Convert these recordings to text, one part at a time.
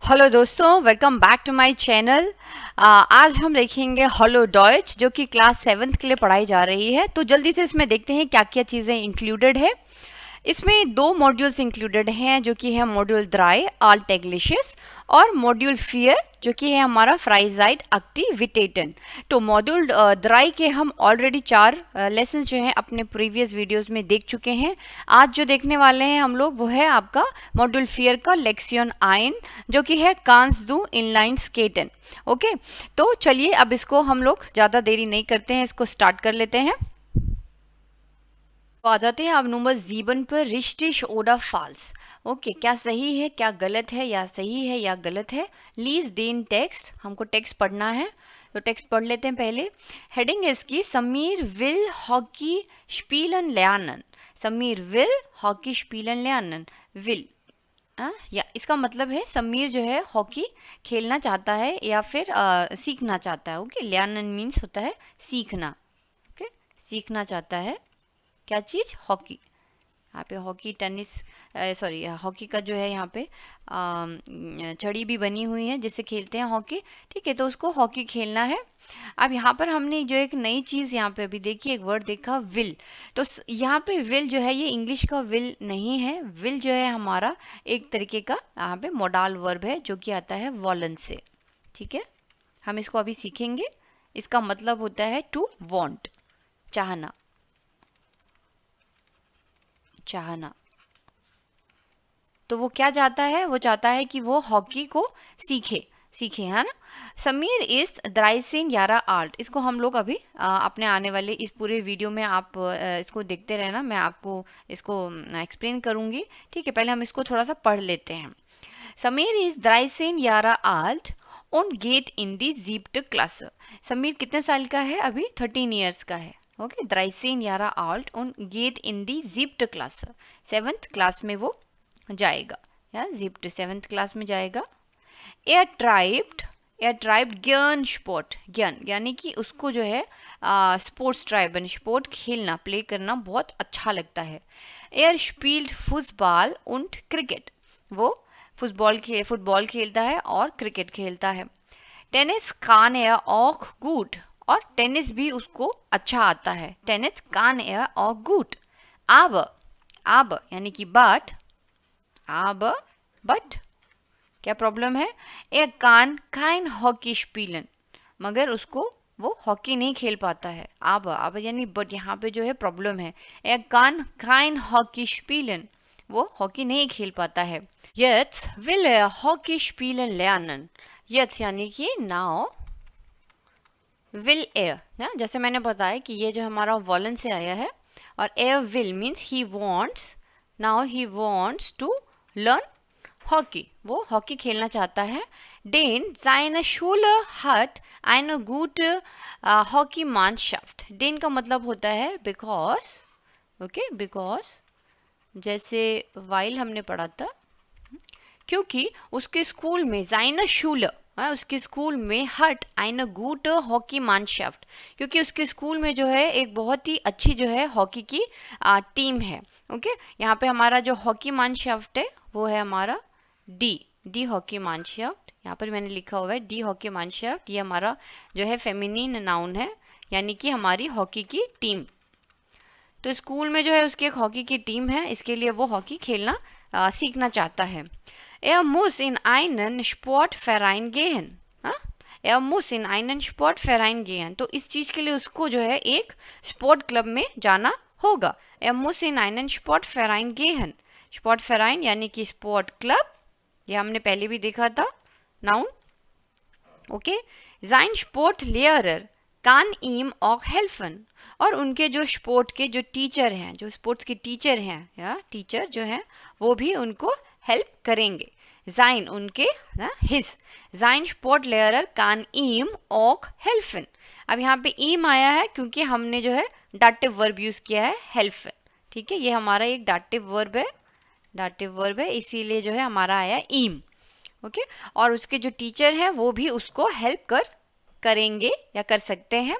Hello दोस्तों, welcome back to my channel. आज हम देखेंगे हॉलो डॉयच जो कि क्लास 7th के लिए पढ़ाई जा रही है। तो जल्दी से इसमें देखते हैं क्या क्या चीज़ें इंक्लूडेड है। इसमें 2 मॉड्यूल्स इंक्लूडेड हैं जो कि है मॉड्यूल द्राई आल्टेग्लिशियस और मॉड्यूल फियर जो कि है हमारा फ्राइजाइड एक्टिविटेटन। तो मॉड्यूल द्राई के हम ऑलरेडी 4 लेसन जो हैं अपने प्रीवियस वीडियोस में देख चुके हैं। आज जो देखने वाले हैं हम लोग वो है आपका मॉड्यूल फियर का लेक्सियन आइन जो कि है कांस दू इनलाइन स्केटन। ओके, तो चलिए अब इसको हम लोग ज़्यादा देरी नहीं करते हैं, इसको स्टार्ट कर लेते हैं। तो आ जाते हैं अब नंबर 7 पर रिश्टिश ओडा फॉल्स। ओके, क्या सही है क्या गलत है, या सही है या गलत है। लीज डेन टेक्स्ट, हमको टेक्स्ट पढ़ना है तो टेक्स्ट पढ़ लेते हैं पहले। हेडिंग है इसकी समीर विल हॉकी स्पीलन lernen। समीर विल हॉकी स्पीलन lernen। विल या इसका मतलब है समीर जो है हॉकी खेलना चाहता है या फिर सीखना चाहता है। ओके, lernen मीन्स होता है सीखना। ओके, सीखना चाहता है क्या चीज़, हॉकी। यहाँ पे हॉकी टेनिस सॉरी हॉकी का जो है यहाँ पे छड़ी भी बनी हुई है जिससे खेलते हैं हॉकी। ठीक है, तो उसको हॉकी खेलना है। अब यहाँ पर हमने जो एक नई चीज़ यहाँ पे अभी देखी, एक वर्ड देखा विल। तो यहाँ पे विल जो है ये इंग्लिश का विल नहीं है। विल जो है हमारा एक तरीके का यहाँ पे मोडाल वर्ब है जो कि आता है वॉलन से। ठीक है, हम इसको अभी सीखेंगे। इसका मतलब होता है टू वॉन्ट, चाहना, चाहना। तो वो क्या चाहता है, वो चाहता है कि वो हॉकी को सीखे सीखे, है ना। समीर इज द्राइसिन यारा आल्ट, इसको हम लोग अभी अपने आने वाले इस पूरे वीडियो में आप इसको देखते रहना, मैं आपको इसको एक्सप्लेन करूंगी। ठीक है, पहले हम इसको थोड़ा सा पढ़ लेते हैं। समीर इज द्राइसिन यारा आल्ट ऑन गेट इन दी जीप्ट क्लास। समीर कितने साल का है, अभी 13 ईयर्स का है। ओके, 13 यारा आल्ट ऑन गेट इन दी जीप्ट क्लास, 7th क्लास में वो जाएगा, या जीप्ट 7th क्लास में जाएगा। एयर ट्राइब्ड ज्ञान स्पोर्ट, ज्ञान यानी कि उसको जो है स्पोर्ट्स ट्राइबन स्पोर्ट खेलना, प्ले करना बहुत अच्छा लगता है। एयर स्पील्ड फुटबॉल und क्रिकेट, वो फुटबॉल खेलता है और क्रिकेट खेलता है। टेनिस कान एयर ऑक गुड, और टेनिस भी उसको अच्छा आता है। टेनिस कान एयर ऑक गुड। आब, आब यानी कि बट क्या प्रॉब्लम है, ए कान काइन हॉकी स्पीलन, मगर उसको वो हॉकी नहीं खेल पाता है। अब यानी बट, यहाँ पे जो है प्रॉब्लम है। ए कान काइन हॉकी स्पीलन, वो हॉकी नहीं खेल पाता है। यट्स विल हॉकी स्पीलन lernen। यट्स यानी कि नाउ, विल एयर ना, जैसे मैंने बताया कि ये जो हमारा वॉलन से आया है, और एयर विल means he wants, now he wants to learn hockey, वो हॉकी खेलना चाहता है। डेन seine Schule hat eine gute Hockeymannschaft। डेन का मतलब होता है बिकॉज। ओके, बिकॉज जैसे वाइल हमने पढ़ा था, क्योंकि उसके स्कूल में seine Schule, उसके स्कूल में हट eine gute Hockeymannschaft, क्योंकि उसके स्कूल में जो है एक बहुत ही अच्छी जो है हॉकी की टीम है। ओके, यहाँ पे हमारा जो हॉकी मानशाफ्ट है वो है हमारा डी हॉकी मानशाफ्ट। यहाँ पर मैंने लिखा हुआ है डी हॉकी मानशाफ्ट, ये हमारा जो है फेमिनिन नाउन है, यानी कि हमारी हॉकी की टीम। तो स्कूल में जो है उसकी एक हॉकी की टीम है, इसके लिए वो हॉकी खेलना सीखना चाहता है। Er muss in einen Sportverein gehen। Er muss in einen Sportverein gehen। तो इस चीज़ के लिए उसको जो है एक स्पोर्ट क्लब में जाना होगा। Er muss in einen Sportverein gehen। Sportverein यानी कि स्पोर्ट क्लब, ये हमने पहले भी देखा था, noun. Okay, sein Sportlehrer kann ihm auch helfen। और उनके जो स्पोर्ट के जो टीचर हैं, जो स्पोर्ट्स के टीचर हैं या टीचर जो हैं, वो भी उनको हेल्प करेंगे। sein उनके ना, his sein Sportlehrer kann ihm auch helfen। अब यहाँ पे ihm आया है क्योंकि हमने जो है डाटिव वर्ब यूज किया है helfen। ठीक है, ये हमारा एक डाटिव वर्ब है, इसीलिए जो है हमारा आया ihm। ओके, और उसके जो टीचर हैं वो भी उसको हेल्प करेंगे या कर सकते हैं।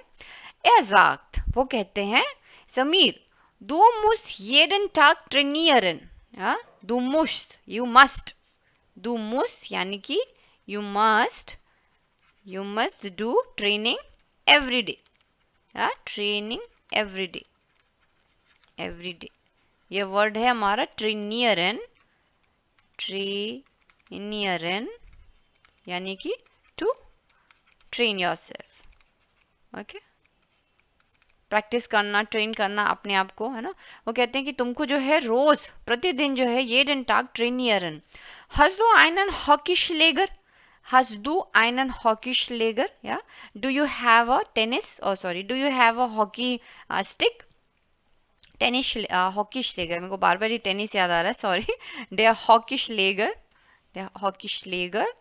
Er sagt, वो कहते हैं, Sameer du musst jeden Tag trainieren। du musst, you must, du musst यानी कि you must do training every day. Training every day, every day. ये वर्ड है हमारा ट्रेनियरन, ट्रेनियरन यानी कि to train yourself. Okay, practice करना, ट्रेन करना अपने आप को, है ना। वो कहते हैं कि तुमको जो है रोज प्रतिदिन जो है jeden Tag trainieren. Hast du einen Hockeyschläger? Hast du einen Hockeyschläger? Yeah. Do you have a tennis? Oh sorry, do you have a hockey stick? Tennis hockey श्लेगर, मेरे को बार बार ये टेनिस याद आ रहा है, सॉरी। डे हॉकी श्लेगर, हॉकी श्लेगर,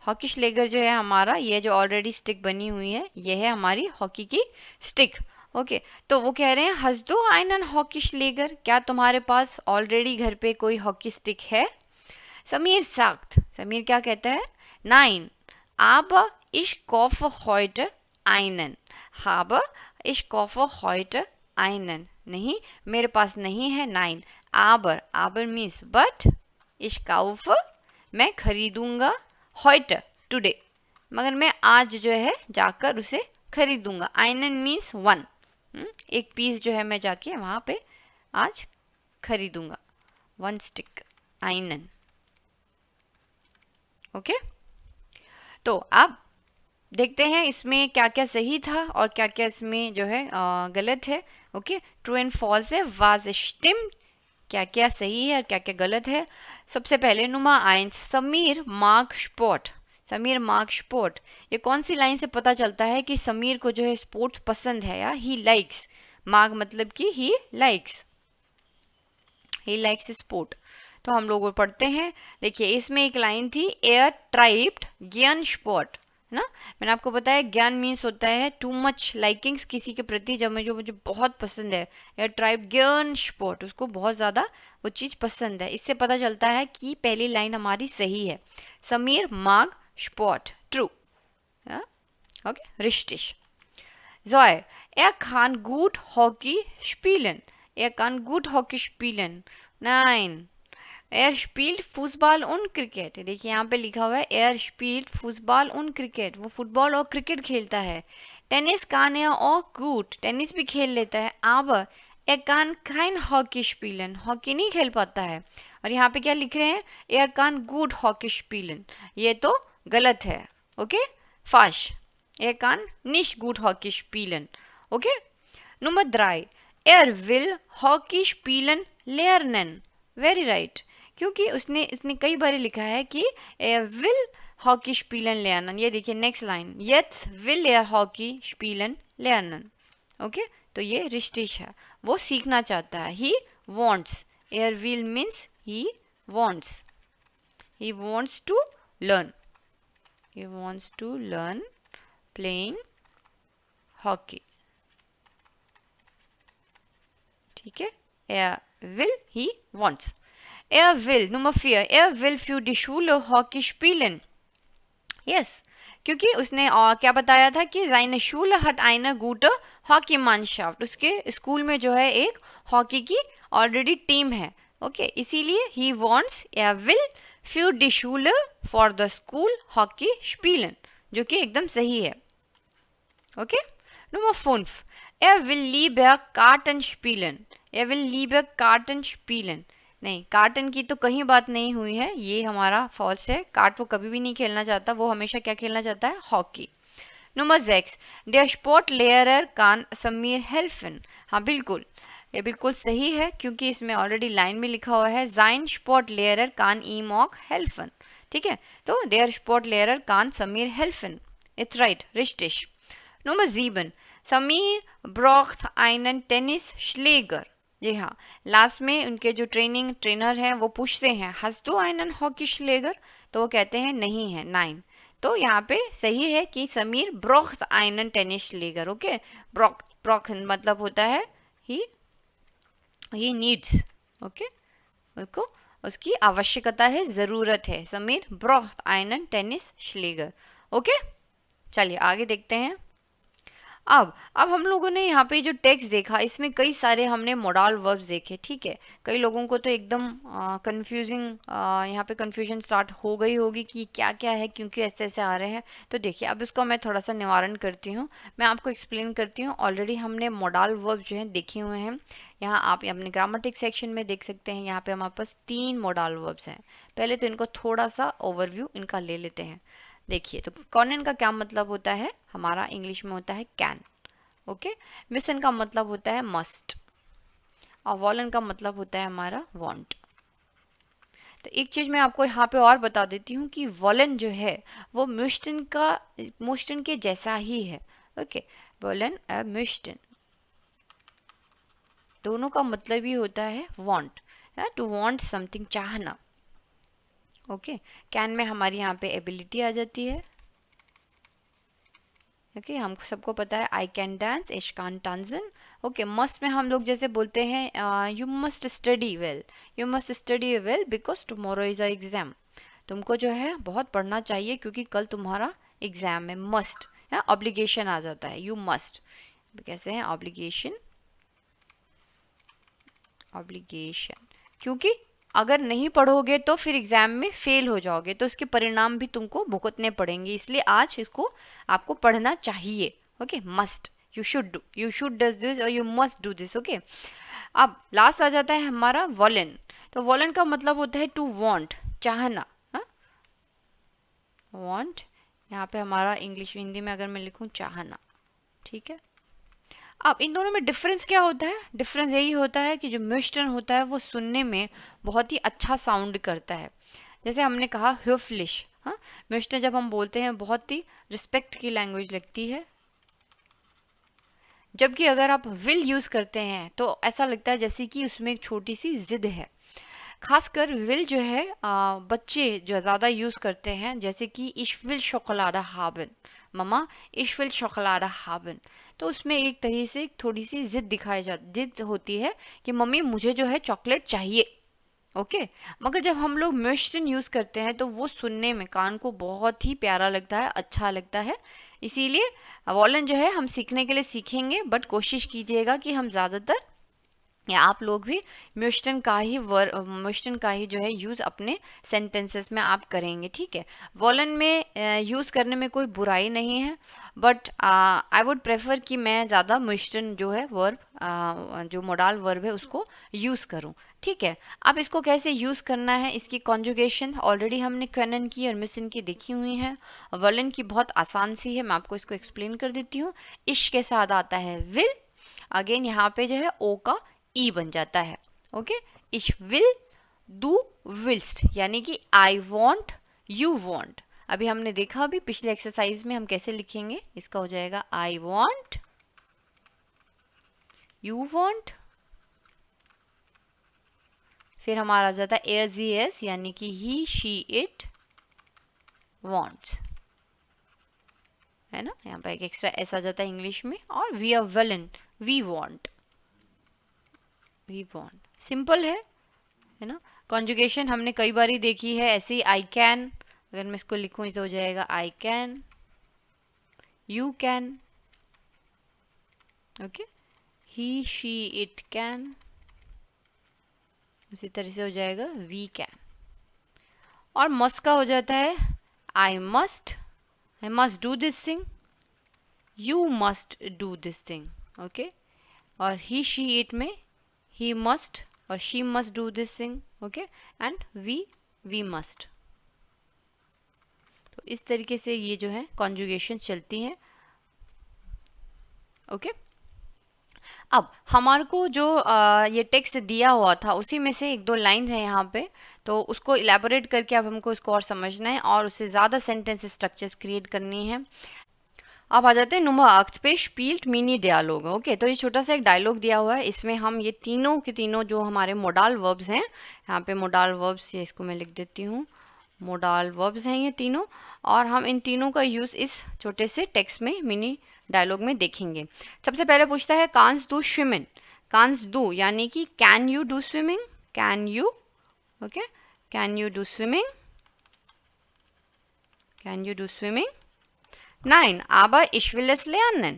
हॉकी श्लेगर जो है हमारा, ये जो ऑलरेडी स्टिक बनी हुई है, ये है हमारी हॉकी की स्टिक। ओके, तो वो कह रहे हैं हज दो einen हॉकी श्लेगर, क्या तुम्हारे पास ऑलरेडी घर पे कोई हॉकी स्टिक है? समीर sagt, समीर क्या कहता है? Nein, aber ich kaufe heute einen. habe ich kaufe heute einen. नहीं, मेरे पास नहीं है। नाइन, आबर, आबर मीन्स बट, ich kaufe मैं खरीदूंगा, heute टुडे, मगर मैं आज जो है जाकर उसे खरीदूंगा। einen मीन्स वन, एक पीस जो है मैं जाके वहाँ पे आज खरीदूंगा, वन स्टिक, einen। ओके, तो आप देखते हैं इसमें क्या क्या सही था और क्या क्या इसमें जो है गलत है। ओके, ट्रू एंड फॉल्स है, वाज स्टिम्ड, क्या क्या सही है और क्या क्या गलत है। सबसे पहले नुमा ions, Sameer mark sport, Sameer mark sport, ये कौन सी लाइन से पता चलता है कि समीर को जो है स्पोर्ट्स पसंद है? या ही लाइक्स, मार्क मतलब कि ही लाइक्स स्पोर्ट। तो हम लोग पढ़ते हैं, देखिए इसमें एक लाइन थी, एयर ट्राइब्ड ज्ञान स्पोर्ट, है ना। मैंने आपको बताया ज्ञान मीन्स होता है टू मच लाइकिंग्स किसी के प्रति, जब मुझे बहुत पसंद है, या ट्राइब ज्ञान स्पोर्ट, उसको बहुत ज़्यादा वो चीज़ पसंद है। इससे पता चलता है कि पहली लाइन हमारी सही है, समीर मार्ग स्पोर्ट, ट्रू। ओके, रिश्तिश Zoe, kann gut Hockey spielen. Kann gut Hockey spielen. Nein. spielt Fußball und Cricket. देखिए यहाँ पे लिखा हुआ है spielt Fußball und Cricket. वो फुटबॉल और क्रिकेट खेलता है। Tennis kann auch gut. Tennis भी खेल लेता है। aber kann kein Hockey spielen. Hockey नहीं खेल पाता है। और यहाँ पे क्या लिख रहे हैं? kann gut Hockey spielen. ये तो गलत है। Okay, falsch. kann nicht gut Hockey spielen. Okay? Nummer 3. Will Hockey spielen lernen. Very right. क्योंकि इसने कई बार लिखा है कि will Hockey spielen lernen. ये देखिए next line, jetzt will Hockey spielen lernen. Okay, तो ये रिश्तिश है, वो सीखना चाहता है। he wants, will means he wants to learn, he wants to learn playing hockey. ठीक है, will, he wants. will, Nummer 4, will für die Schule Hockey spielen. Yes, क्योंकि उसने क्या बताया था कि seine Schule hat eine gute Hockeymannschaft. उसके school में जो है एक हॉकी की ऑलरेडी टीम है। ओके, इसीलिए he wants, will für die Schule for the school Hockey spielen, जो कि एकदम सही है। Okay, Nummer 5, will lieber Karten spielen. will lieber Karten spielen. नहीं, कार्टन की तो कहीं बात नहीं हुई है, ये हमारा फॉल्स है। कार्ट वो कभी भी नहीं खेलना चाहता, वो हमेशा क्या खेलना चाहता है? Hockey. Nummer 6, der Sportlehrer kann Sameer helfen. हाँ बिल्कुल, ये बिल्कुल सही है, क्योंकि इसमें ऑलरेडी लाइन में लिखा हुआ है sein Sportlehrer kann ihm auch helfen. ठीक है, तो der Sportlehrer kann Sameer helfen. It's right, richtig. Nummer 7, Sameer braucht einen Tennisschläger. जी हाँ, लास्ट में उनके जो ट्रेनर हैं वो पूछते हैं hast du einen Hockeyschläger, तो वो कहते हैं नहीं है, 9। तो यहाँ पे सही है कि Sameer braucht einen Tennisschläger. Okay, braucht मतलब होता है he needs. ओके, उसको उसकी आवश्यकता है, ज़रूरत है। Sameer braucht einen Tennisschläger. Okay, चलिए आगे देखते हैं। अब हम लोगों ने यहाँ पे जो टेक्स्ट देखा, इसमें कई सारे हमने मोडाल वर्ब्स देखे, ठीक है। कई लोगों को तो एकदम कंफ्यूजिंग, यहाँ पे कंफ्यूजन स्टार्ट हो गई होगी कि क्या क्या है, क्योंकि ऐसे ऐसे आ रहे हैं। तो देखिए, अब इसको मैं थोड़ा सा निवारण करती हूँ, मैं आपको एक्सप्लेन करती हूँ। ऑलरेडी हमने मोडाल वर्ब जो है देखे हुए हैं। यहाँ आप अपने ग्रामेटिक सेक्शन में देख सकते हैं, यहाँ पे हमारे पास 3 मोडाल वर्ब्स हैं। पहले तो इनको थोड़ा सा ओवरव्यू इनका ले लेते हैं। देखिए, तो कॉनन का क्या मतलब होता है, हमारा इंग्लिश में होता है कैन, ओके। मिशन का मतलब होता है मस्ट, और वॉलन का मतलब होता है हमारा वांट। तो एक चीज मैं आपको यहाँ पे और बता देती हूँ कि वॉलन जो है वो म्यूस्टन के जैसा ही है, ओके। वॉलन म्यूस्टन दोनों का मतलब ही होता है वांट, टू वांट समथिंग, चाहना, ओके। कैन में हमारी यहाँ पे एबिलिटी आ जाती है, ओके। हम सबको पता है आई कैन डांस, इश कान टांजन, ओके। मस्ट में हम लोग जैसे बोलते हैं you must study well, you must study well because tomorrow is a exam. तुमको जो है बहुत पढ़ना चाहिए क्योंकि कल तुम्हारा एग्जाम है। मस्ट ऑब्लिगेशन आ जाता है, यू मस्ट कैसे है ऑब्लिगेशन, ऑब्लिगेशन, क्योंकि अगर नहीं पढ़ोगे तो फिर एग्जाम में फेल हो जाओगे, तो इसके परिणाम भी तुमको भुगतने पड़ेंगे, इसलिए आज इसको आपको पढ़ना चाहिए, okay. Must, you should do this और you must do this, okay. अब लास्ट आ जाता है हमारा वॉलन। तो वॉलन का मतलब होता है टू वांट, चाहना, वांट। यहाँ पे हमारा इंग्लिश हिंदी में अगर मैं लिखूं चाहना, ठीक है। अब इन दोनों में डिफरेंस क्या होता है, डिफरेंस यही होता है कि जो म्यूस्टन होता है वो सुनने में बहुत ही अच्छा साउंड करता है। जैसे हमने कहा höflich, हाँ, म्यूस्टन जब हम बोलते हैं बहुत ही रिस्पेक्ट की लैंग्वेज लगती है। जबकि अगर आप विल यूज़ करते हैं तो ऐसा लगता है जैसे कि उसमें एक छोटी सी जिद है। खासकर विल जो है बच्चे जो ज़्यादा यूज़ करते हैं, जैसे कि ich will Schokolade haben, mama ich will Schokolade haben। तो उसमें एक तरीके से थोड़ी सी जिद होती है कि मम्मी मुझे जो है चॉकलेट चाहिए, ओके। मगर जब हम लोग म्यूस्टन यूज़ करते हैं तो वो सुनने में कान को बहुत ही प्यारा लगता है, अच्छा लगता है। इसीलिए वॉलन जो है हम सीखने के लिए सीखेंगे, बट कोशिश कीजिएगा कि हम ज़्यादातर या आप लोग भी म्यूस्टन का ही जो है यूज़ अपने सेंटेंसेस में आप करेंगे, ठीक है। वॉलन में यूज़ करने में कोई बुराई नहीं है, बट आई वुड प्रेफर कि मैं ज़्यादा म्यूस्टन जो है वर्ब, जो मोडाल वर्ब है उसको यूज़ करूं, ठीक है। अब इसको कैसे यूज़ करना है, इसकी कॉन्जुगेशन ऑलरेडी हमने कैनन की और मिशन की देखी हुई है। वॉलन की बहुत आसान सी है, मैं आपको इसको एक्सप्लेन कर देती हूँ। इश के साथ आता है विल, अगेन यहाँ पे जो है ओ का ई बन जाता है, ओके। इश विल डू विल्स्ट, यानी कि आई वॉन्ट, यू वॉन्ट। अभी हमने देखा अभी पिछले एक्सरसाइज में हम कैसे लिखेंगे, इसका हो जाएगा आई वॉन्ट, यू वॉन्ट, फिर हमारा आ जाता है एस यानी कि ही शी इट वॉन्ट्स, है ना। यहाँ पर एक एक्स्ट्रा एस आ जाता है इंग्लिश में। और वी आर विलन, we want, we want, simple है ना। कॉन्जुगेशन हमने कई बार ही देखी है ऐसे ही। आई कैन, अगर मैं इसको लिखूं तो हो जाएगा I can, you can, okay. He she it can, उसी तरह से हो जाएगा वी कैन। और मस्ट का हो जाता है I must do this thing, you must do this thing, okay. और ही शी इट में he must और she must do this thing, okay, and we must। तो इस तरीके से ये जो है कॉन्जुगेशन चलती हैं, ओके। अब हमारे को जो ये टेक्स्ट दिया हुआ था उसी में से एक दो लाइन है यहाँ पे, तो उसको इलेबोरेट करके अब हमको इसको और समझना है और उससे ज़्यादा सेंटेंस स्ट्रक्चर्स क्रिएट करनी है। अब आ जाते हैं Nummer 8 पे, स्पील्ट मिनी डायलॉग, ओके। तो ये छोटा सा एक डायलॉग दिया हुआ है, इसमें हम ये तीनों के तीनों जो हमारे मोडाल वर्ब्स हैं, यहाँ पे मोडाल वर्ब्स, ये इसको मैं लिख देती हूँ, मोडाल वर्ब्स हैं ये तीनों, और हम इन तीनों का यूज़ इस छोटे से टेक्स्ट में मिनी डायलॉग में देखेंगे। सबसे पहले पूछता है कांस डू स्विमिंग, कांस डू यानी कि can you do swimming, can you, okay, can you do swimming, can you do swimming. 9. Aber ich will es lernen.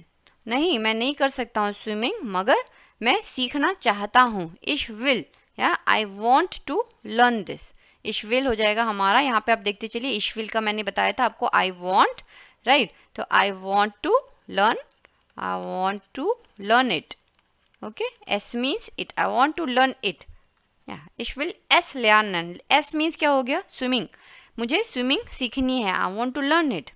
नहीं, मैं नहीं कर सकता हूँ स्विमिंग, मगर मैं सीखना चाहता हूँ। इश विल, या I want to learn this. इश विल हो जाएगा हमारा, यहाँ पे आप देखते चलिए, इश विल का मैंने बताया था आपको आई वॉन्ट, राइट। तो I want to learn, I want to learn it, okay. एस means it, I want to learn it. इश विल एस lernen, एस मीन्स क्या हो गया, स्विमिंग, मुझे स्विमिंग सीखनी है, I want to learn it.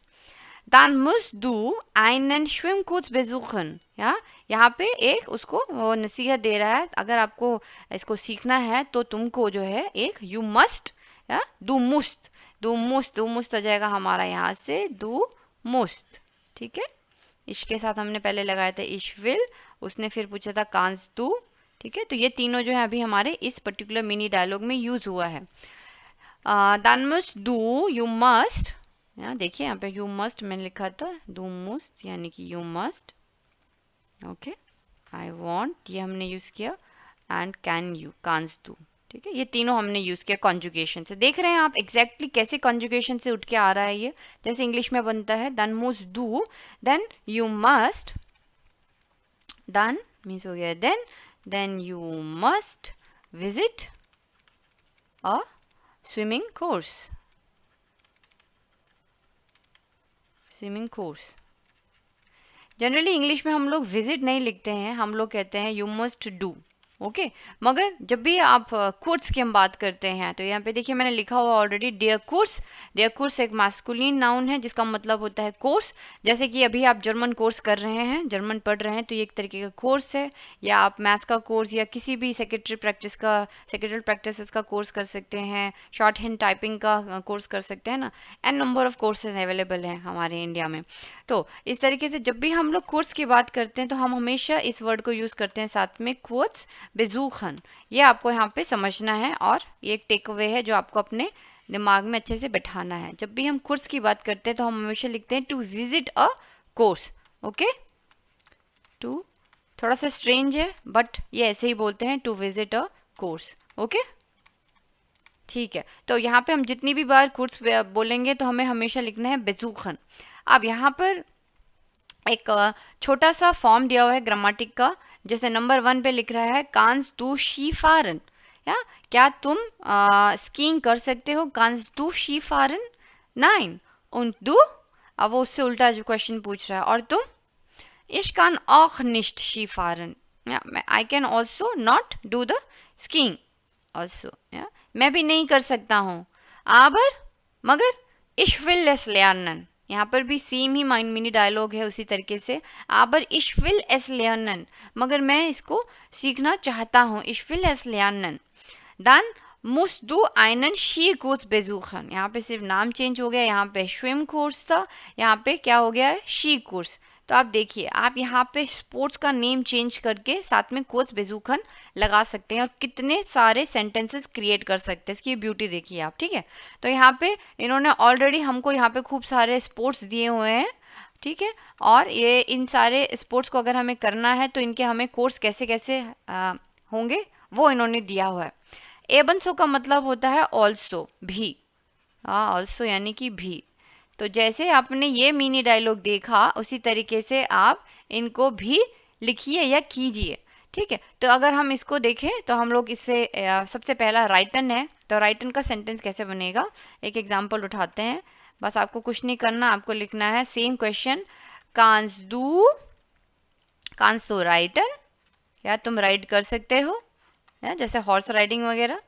Dann musst du einen Schwimmkurs besuchen, या यहाँ पे एक उसको वो नसीहत दे रहा है, अगर आपको इसको सीखना है तो तुमको जो है एक यू मस्ट, या दू मुस्त, दू मुस्त, दू मुस्त हो जाएगा हमारा यहाँ से दू मुस्त, ठीक है। इसके साथ हमने पहले लगाया था इश विल, उसने फिर पूछा था कांस दू, ठीक है। तो ये तीनों जो है अभी हमारे इस पर्टिकुलर मिनी डायलॉग में यूज हुआ है। dann musst du, you must, देखिए यहाँ पे यू मस्ट मैंने लिखा था, दू मस्ट यानी कि you must, okay. I want ये हमने यूज किया, एंड कैन यू, कांस दू, ठीक है। ये तीनों हमने यूज किया कॉन्जुगेशन से। देख रहे हैं आप एग्जैक्टली कैसे कॉन्जुगेशन से उठ के आ रहा है ये, जैसे इंग्लिश में बनता है देन मस्ट डू, देन यू मस्ट, देन मीन्स हो गया then you must visit a swimming course, swimming course. Generally English में हम लोग विजिट नहीं लिखते हैं, हम लोग कहते हैं यू मस्ट डू, ओके। मगर जब भी आप कोर्स की हम बात करते हैं तो यहाँ पे देखिए मैंने लिखा हुआ ऑलरेडी डियर कोर्स। डियर कोर्स एक मास्कुलिन नाउन है जिसका मतलब होता है कोर्स। जैसे कि अभी आप जर्मन कोर्स कर रहे हैं, जर्मन पढ़ रहे हैं, तो ये एक तरीके का कोर्स है। या आप मैथ्स का कोर्स या किसी भी सेक्रेटरी प्रैक्टिस का कोर्स कर सकते हैं, शॉर्ट हैंड टाइपिंग का कोर्स कर सकते हैं ना। An number of courses available हैं हमारे इंडिया में। तो इस तरीके से जब भी हम लोग कोर्स की बात करते हैं तो हम हमेशा इस वर्ड को यूज़ करते हैं साथ में कोर्स बेजूखन। ये आपको यहाँ पे समझना है और ये एक टेक अवे है जो आपको अपने दिमाग में अच्छे से बैठाना है। जब भी हम कोर्स की बात करते हैं तो हम हमेशा लिखते हैं to visit a course, okay. टू थोड़ा सा स्ट्रेंज है बट ये ऐसे ही बोलते हैं, to visit a course, okay, ठीक है। तो यहाँ पे हम जितनी भी बार कोर्स बोलेंगे तो हमें हमेशा लिखना है बेजूखन। अब यहाँ पर एक छोटा सा फॉर्म दिया हुआ है ग्रामेटिक का, जैसे नंबर 1 पे लिख रहा है कांस दू शी फारन, या क्या तुम स्कीइंग कर सकते हो, कांस दू शी फारन, 9 und du, अब वो उससे उल्टा जो क्वेश्चन पूछ रहा है, और तुम, ich kann auch nicht Ski fahren, या I can also not do the skiing also, या मैं भी नहीं कर सकता हूँ, aber मगर ich will es lernen, यहाँ पर भी सेम ही मिनी डायलॉग है उसी तरीके से, aber ich will es lernen, मगर मैं इसको सीखना चाहता हूँ, ich will es lernen, dann musst du einen Skikurs besuchen, यहाँ पे सिर्फ नाम चेंज हो गया, यहाँ पे स्विम कोर्स था, यहाँ पे क्या हो गया है, शी कोर्स। तो आप देखिए आप यहाँ पे स्पोर्ट्स का नेम चेंज करके साथ में कोर्स बेजूखन लगा सकते हैं और कितने सारे सेंटेंसेस क्रिएट कर सकते हैं, इसकी ब्यूटी देखिए आप, ठीक है। तो यहाँ पे इन्होंने ऑलरेडी हमको यहाँ पे खूब सारे स्पोर्ट्स दिए हुए हैं, ठीक है, और ये इन सारे स्पोर्ट्स को अगर हमें करना है तो इनके हमें कोर्स कैसे कैसे होंगे वो इन्होंने दिया हुआ है। एबंसो का मतलब होता है ऑल्सो, भी, ऑल्सो यानी कि भी। तो जैसे आपने ये मिनी डायलॉग देखा उसी तरीके से आप इनको भी लिखिए या कीजिए, ठीक है। तो अगर हम इसको देखें तो हम लोग इससे सबसे पहला राइटन है, तो राइटन का सेंटेंस कैसे बनेगा, एक एग्जांपल उठाते हैं। बस आपको कुछ नहीं करना, आपको लिखना है सेम क्वेश्चन, कांस दो राइटन, या तुम राइड कर सकते हो, या जैसे हॉर्स राइडिंग वगैरह,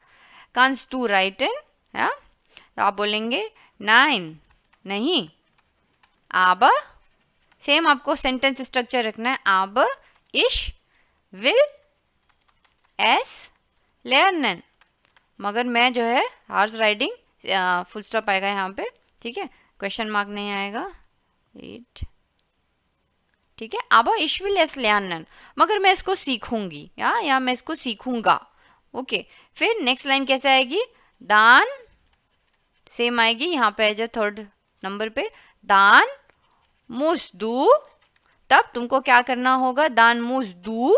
कांस दू राइटन, या तो आप बोलेंगे 9 नहीं, aber सेम आपको सेंटेंस स्ट्रक्चर रखना है, aber ich will es lernen, मगर मैं जो है हॉर्स राइडिंग, फुल स्टॉप आएगा यहाँ पे, ठीक है, क्वेश्चन मार्क नहीं आएगा, ठीक है, aber ich will es lernen, मगर मैं इसको सीखूंगी, या मैं इसको सीखूंगा, ओके। फिर नेक्स्ट लाइन कैसे आएगी, दान सेम आएगी, यहाँ पे है जो थर्ड नंबर पे, दान मुस्दू, तब तुमको क्या करना होगा, दान मुस्दू।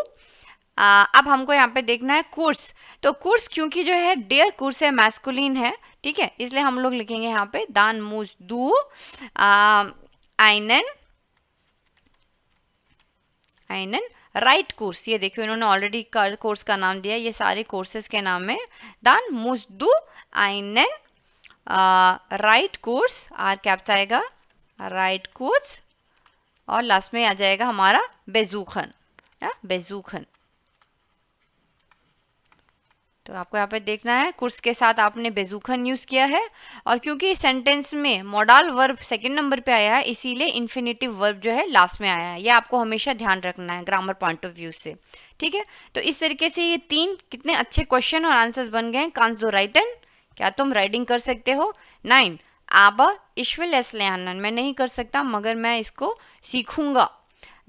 अब हमको यहाँ पे देखना है कोर्स, तो कोर्स क्योंकि जो है डेयर कोर्स है, मैस्कुलिन है, ठीक है, इसलिए हम लोग लिखेंगे यहाँ पे दान मुस्दू आइनन einen राइट कोर्स, ये देखिए इन्होंने ऑलरेडी कोर्स का नाम दिया, ये सारे कोर्सेज के नाम है। dann musst du einen राइट कोर्स, आर कैप्स आएगा राइट कोर्स, और लास्ट में आ जाएगा हमारा बेजूखन, या बेजूखन। तो आपको यहाँ पे देखना है कोर्स के साथ आपने बेजूखन यूज किया है, और क्योंकि इस सेंटेंस में मॉडल वर्ब सेकंड नंबर पे आया है इसीलिए इन्फिनेटिव वर्ब जो है लास्ट में आया है। ये आपको हमेशा ध्यान रखना है ग्रामर पॉइंट ऑफ व्यू से, ठीक है। तो इस तरीके से ये 3 कितने अच्छे क्वेश्चन और आंसर्स बन गए। कांस दो राइटन, क्या तुम राइटिंग कर सकते हो? 9 aber ich will es lernen, मैं नहीं कर सकता मगर मैं इसको सीखूंगा।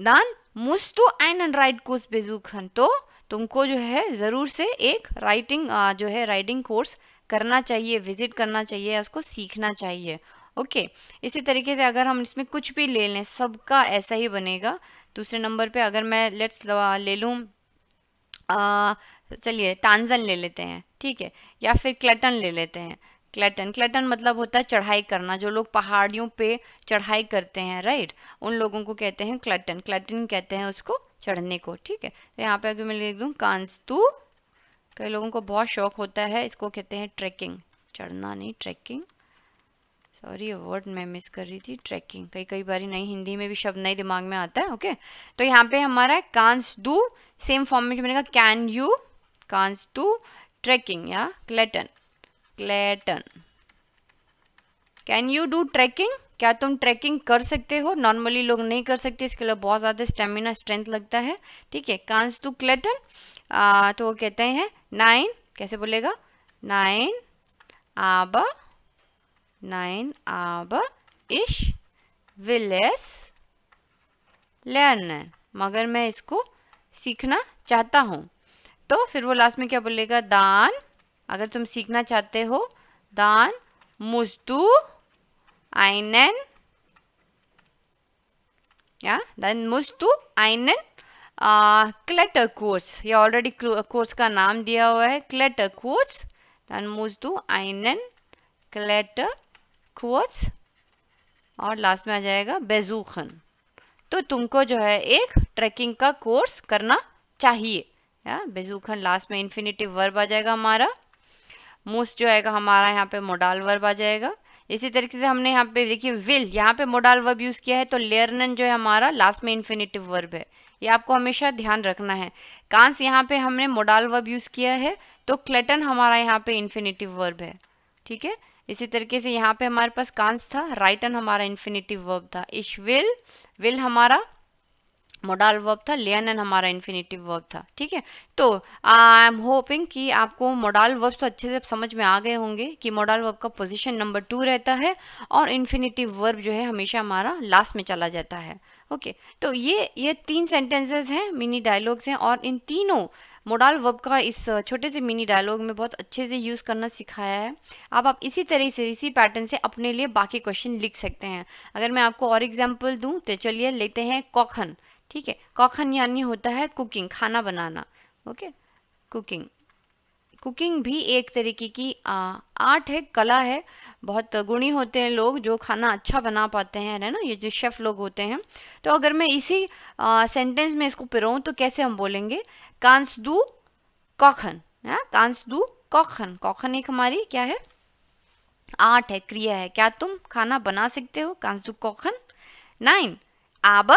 dann musst du einen Reitkurs besuchen, तो तुमको जो है ज़रूर से एक राइटिंग जो है राइटिंग कोर्स करना चाहिए, विजिट करना चाहिए, उसको सीखना चाहिए। ओके, इसी तरीके से अगर हम इसमें कुछ भी ले लें सबका ऐसा ही बनेगा। दूसरे नंबर पे अगर मैं लेट्स ले लूँ, चलिए टांजन ले लेते हैं, ठीक है, या फिर क्लेटन ले लेते हैं। क्लेटन, क्लेटन मतलब होता है चढ़ाई करना, जो लोग पहाड़ियों पे चढ़ाई करते हैं, राइट, उन लोगों को कहते हैं क्लेटन, क्लेटन कहते हैं उसको चढ़ने को, ठीक है। तो यहाँ पे अगर मैं लिख दूँ कांस्तु, कई लोगों को बहुत शौक होता है, इसको कहते हैं ट्रैकिंग, चढ़ना नहीं ट्रैकिंग, सॉरी वर्ड मैं मिस कर रही थी, ट्रैकिंग, कई बारी नई हिंदी में भी शब्द नए दिमाग में आता है। ओके, तो यहाँ पे हमारा है कांस्तु, सेम फॉर्म में बनेगा कैन यू, कांस्तु ट्रैकिंग या क्लेटन, क्लेटन, कैन यू डू ट्रैकिंग, क्या तुम ट्रैकिंग कर सकते हो? नॉर्मली लोग नहीं कर सकते, इसके लिए बहुत ज़्यादा स्टेमिना स्ट्रेंथ लगता है, ठीक है। कांस टू क्लेटन, तो वो कहते हैं 9, कैसे बोलेगा? 9 aber ich will es lernen, मगर मैं इसको सीखना चाहता हूँ। तो फिर वो लास्ट में क्या बोलेगा? दान, अगर तुम सीखना चाहते हो, दान musst du einen, ja, dann musst du einen Kletterkurs, ये ऑलरेडी कोर्स का नाम दिया हुआ है Kletterkurs, dann musst du einen Kletterkurs, और लास्ट में आ जाएगा बेजूखन, तो तुमको जो है एक ट्रैकिंग का कोर्स करना चाहिए, या बेजूखन लास्ट में इन्फिनेटिव वर्ब आ जाएगा हमारा, मूस जो आएगा हमारा यहाँ पे मोडाल वर्ब आ जाएगा। इसी तरीके से हमने यहाँ पे देखिए विल, यहाँ पे मोडाल वर्ब यूज़ किया है, तो लेरनन जो है हमारा लास्ट में इन्फिनेटिव वर्ब है, ये आपको हमेशा ध्यान रखना है। कांस यहाँ पे हमने मोडाल वर्ब यूज़ किया है, तो क्लेटन हमारा यहाँ पे इन्फिनेटिव वर्ब है, ठीक है। इसी तरीके से यहाँ पे हमारे पास कांस था, राइटन हमारा इन्फिनेटिव वर्ब था, इश विल हमारा मोडाल वर्ब था, लेनन हमारा इन्फिनेटिव वर्ब था, ठीक है। तो आई एम होपिंग कि आपको मोडाल वर्ब तो अच्छे से समझ में आ गए होंगे कि मोडाल वर्ब का पोजीशन नंबर 2 रहता है और इन्फिनेटिव वर्ब जो है हमेशा हमारा लास्ट में चला जाता है। ओके, तो ये 3 सेंटेंसेस हैं, मिनी डायलॉग्स हैं, और इन तीनों मोडाल वर्ब का इस छोटे से मिनी डायलॉग में बहुत अच्छे से यूज़ करना सिखाया है। अब आप इसी तरह से इसी पैटर्न से अपने लिए बाकी क्वेश्चन लिख सकते हैं। अगर मैं आपको और एग्जाम्पल दूँ तो चलिए लेते हैं कॉखन, ठीक है। कॉखन यानी होता है कुकिंग, खाना बनाना, ओके। कुकिंग भी एक तरीके की आर्ट है, कला है, बहुत गुणी होते हैं लोग जो खाना अच्छा बना पाते हैं, है ना, ये जो शेफ लोग होते हैं। तो अगर मैं इसी सेंटेंस में इसको पिरोऊँ तो कैसे हम बोलेंगे? कांस दू कॉखन, कांस दू कॉखन, कॉखन एक हमारी क्या है? आर्ट है, क्रिया है, क्या तुम खाना बना सकते हो? कांस दू कॉखन। 9 aber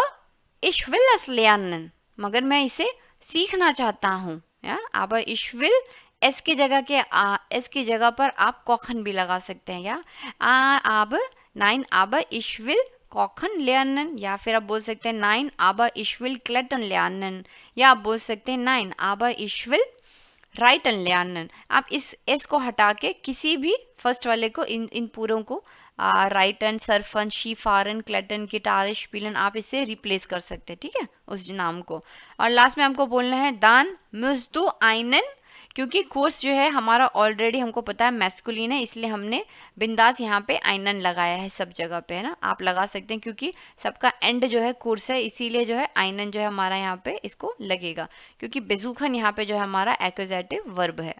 ich will es lernen, मगर मैं इसे सीखना चाहता हूँ, या aber ich will, एस की जगह के एस की जगह पर आप कॉखन भी लगा सकते हैं, या aber 9 aber ich will कॉखन lernen, या फिर आप बोल सकते हैं 9 aber ich will klettern lernen, या आप बोल सकते हैं 9 aber ich will written lernen। आप इस एस को हटा के किसी भी फर्स्ट वाले को इन पूरों को राइटन, सर्फन, शीफारन, क्लेटन, गिटार, स्पीलन, आप इसे रिप्लेस कर सकते हैं, ठीक है, उस नाम को। और लास्ट में हमको बोलना है दान musst du einen, क्योंकि कोर्स जो है हमारा ऑलरेडी हमको पता है मैस्कुलिन है, इसलिए हमने बिंदास यहाँ पे आइनन लगाया है सब जगह पे, है ना, आप लगा सकते हैं क्योंकि सबका एंड जो है कोर्स है, इसीलिए जो है आइनन जो है हमारा यहाँ पे इसको लगेगा, क्योंकि बेजूखन यहाँ पे जो है हमारा एक्यूजेटिव वर्ब है,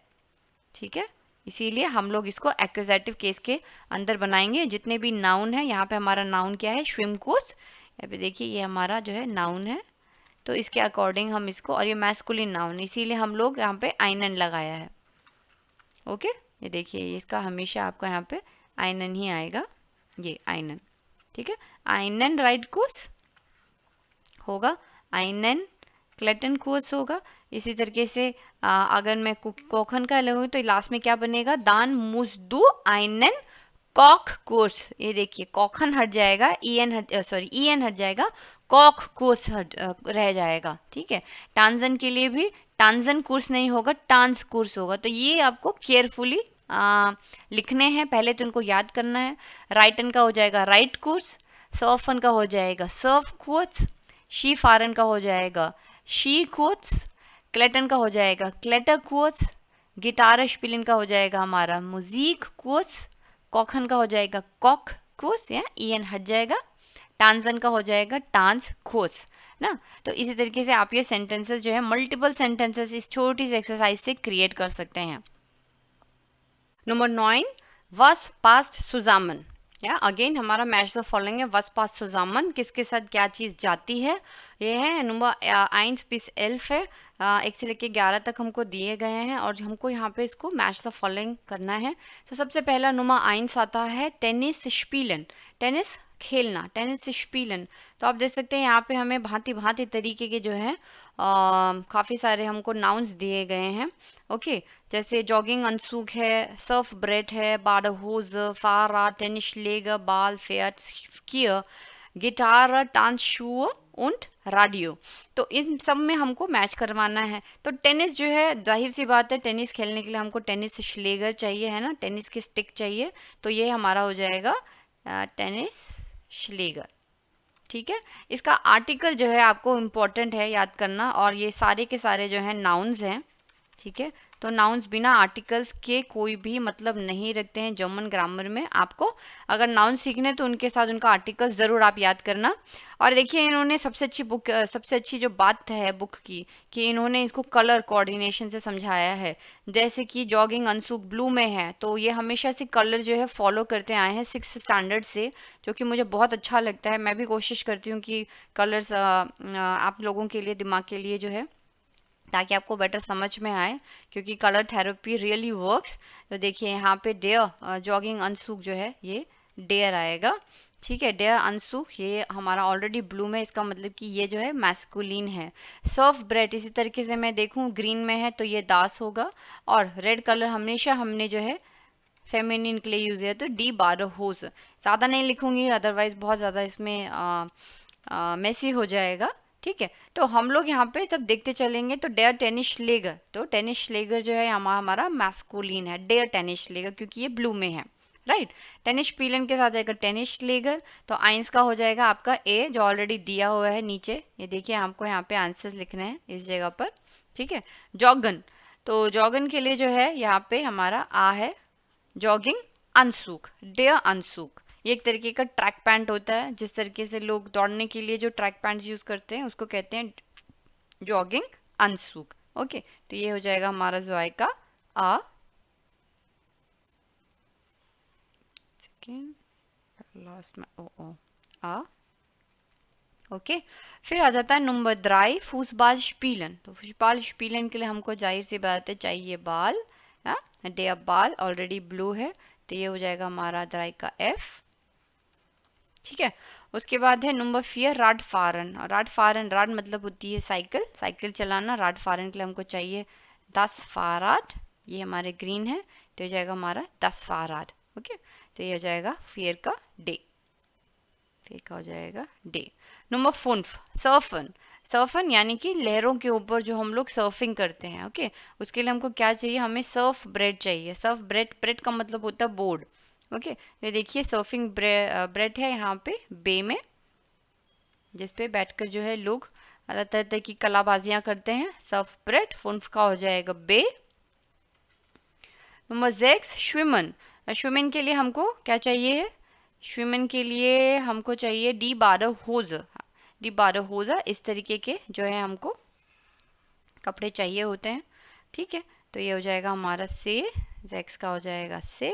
ठीक है, इसीलिए हम लोग इसको एक्यूजेटिव केस के अंदर बनाएंगे। जितने भी नाउन है, यहाँ पे हमारा नाउन क्या है? स्विम कोर्स, यहाँ पे देखिए ये हमारा जो है नाउन है, तो इसके अकॉर्डिंग हम इसको, और ये मैस्कुलिन नाउन इसीलिए हम लोग यहाँ पे आइनन लगाया है। ओके, ये देखिए इसका हमेशा आपका यहाँ पे आइनन ही आएगा, ये आइनन। ठीक है, आइनन राइट कोर्स होगा, आइनन क्लेटन कोर्स होगा। इसी तरीके से अगर मैं कोखन का लगूंगी तो लास्ट में क्या बनेगा, दान मुजदू आइनन कॉक कोर्स। ये देखिए कॉखन हट जाएगा, ईएन हट जाएगा, कॉक कोर्स रह जाएगा। ठीक है, टांजन के लिए भी टांजन कोर्स नहीं होगा, टांस कोर्स होगा। तो ये आपको केयरफुली लिखने हैं, पहले तो उनको याद करना है। राइटन का हो जाएगा राइट कोर्स, सर्फन का हो जाएगा सर्फ कोर्स, शी फारन का हो जाएगा शी कोर्स, क्लेटन का हो जाएगा क्लेटर कोर्स, गिटार स्पिलिन का हो जाएगा हमारा मुजीक कोर्स, कॉखन का हो जाएगा कॉक कोर्स या ईएन हट जाएगा, टांजन का हो जाएगा टांस कोर्स ना। तो इसी तरीके से आप ये सेंटेंसेस जो है मल्टीपल सेंटेंसेस इस छोटी सी एक्सरसाइज से क्रिएट कर सकते हैं। नंबर 9, वस पास्ट सुजामन। या अगेन हमारा मैच द फॉलोइंग है, वस पास्ट सुजामन किसके साथ क्या चीज़ जाती है, ये है नंबर 1 bis 11 है। 1 से लेके 11 तक हमको दिए गए हैं और हमको यहाँ पे इसको मैच द फॉलोइंग करना है। तो सबसे पहला नंबर 1 आता है टेनिस स्पीलन, टेनिस खेलना, टेनिस स्पीलन। तो आप देख सकते हैं यहाँ पे हमें भांति भांति तरीके के जो है काफ़ी सारे हमको नाउन्स दिए गए हैं। ओके, जैसे जॉगिंग अनसुक है, सर्फ ब्रेड है, बाडहोज, फारा, टेनिस लेग, बाल फेयर, स्कीयर, गिटार, टांस शू und रेडियो। तो इन सब में हमको मैच करवाना है। तो टेनिस जो है जाहिर सी बात है, टेनिस खेलने के लिए हमको टेनिस श्लेगर चाहिए है ना, टेनिस की स्टिक चाहिए। तो ये हमारा हो जाएगा टेनिस श्लेगर। ठीक है, इसका आर्टिकल जो है आपको इम्पोर्टेंट है याद करना, और ये सारे के सारे जो है नाउन्स हैं। ठीक है, तो नाउन्स बिना आर्टिकल्स के कोई भी मतलब नहीं रखते हैं जर्मन ग्रामर में। आपको अगर नाउन सीखने तो उनके साथ उनका आर्टिकल ज़रूर आप याद करना। और देखिए इन्होंने सबसे अच्छी जो बात है बुक की कि इन्होंने इसको कलर कोऑर्डिनेशन से समझाया है। जैसे कि जॉगिंग अनसुक ब्लू में है, तो ये हमेशा से कलर जो है फॉलो करते आए हैं 6th स्टैंडर्ड से, जो कि मुझे बहुत अच्छा लगता है। मैं भी कोशिश करती हूँ कि कलर्स आप लोगों के लिए, दिमाग के लिए जो है, ताकि आपको बेटर समझ में आए, क्योंकि कलर थेरेपी रियली वर्क्स। तो देखिए यहाँ पे डेयर, जॉगिंग अनसुक जो है ये डेयर आएगा। ठीक है, डेयर अनसुक ये हमारा ऑलरेडी ब्लू में, इसका मतलब कि ये जो है मैस्कुलिन है। सर्फ ब्रेड इसी तरीके से मैं देखूँ ग्रीन में है तो ये दास होगा, और रेड कलर हमेशा हमने जो है फेमिनिन के लिए यूज़ किया, तो डी बारहोस। ज़्यादा नहीं लिखूँगी अदरवाइज बहुत ज़्यादा इसमें मेसी हो जाएगा। ठीक है, तो हम लोग यहाँ पे सब देखते चलेंगे। तो डेयर टेनिस श्लेगर, तो टेनिस श्लेगर जो है हमारा मैस्कुलिन है, डेयर टेनिस श्लेगर, क्योंकि ये ब्लू में है। राइट, टेनिस स्पीलन के साथ आएगा टेनिस श्लेगर। तो आइंस का हो जाएगा आपका ए, जो ऑलरेडी दिया हुआ है नीचे। ये देखिए आपको यहाँ पे आंसर्स लिखने हैं इस जगह पर। ठीक है, जॉगन, तो जॉगन के लिए जो है यहाँ पे हमारा आ है जॉगिंग अनसुक, डेयर अनसुक। ये एक तरीके का ट्रैक पैंट होता है, जिस तरीके से लोग दौड़ने के लिए जो ट्रैक पैंट्स यूज़ करते हैं उसको कहते हैं जॉगिंग अनसुक। ओके, तो ये हो जाएगा हमारा जोय का आ। लास्ट में ओ आ। ओके, फिर आ जाता है नंबर 3, फूसबाल स्पीलन। तो फूसबाल स्पीलन के लिए हमको जाहिर सी बात है चाहिए बाल, डे बाल ऑलरेडी ब्लू है, तो ये हो जाएगा हमारा 3 का एफ। ठीक है, उसके बाद है number 4 rod Faran. Rod Faran, rod मतलब होती है साइकिल, साइकिल चलाना। राड फारन के लिए हमको चाहिए 10 फाराड, ये हमारे ग्रीन है, तो हो जाएगा हमारा 10 फाराड। ओके, तो ये हो जाएगा फिर का डे, फिर का हो जाएगा डे। नंबर 5 सर्फन, सर्फन यानी कि लहरों के ऊपर जो हम लोग सर्फिंग करते हैं। ओके, उसके लिए हमको क्या चाहिए, हमें सर्फ ब्रेड चाहिए। सर्फ ब्रेड, ब्रेड का मतलब होता है बोर्ड। ओके, ये देखिए सर्फिंग ब्रेड है यहाँ पे बे में, जिस पे बैठकर जो है लोग अलग तरह की कलाबाजियाँ करते हैं। सर्फ ब्रेड, फुन्फ का हो जाएगा बे। नंबर 6 श्विमन, श्विमन के लिए हमको क्या चाहिए, श्विमन के लिए हमको चाहिए डी बारहोज, डी बारहोजा। इस तरीके के जो है हमको कपड़े चाहिए होते हैं। ठीक है, तो ये हो जाएगा हमारा से, जेक्स का हो जाएगा से।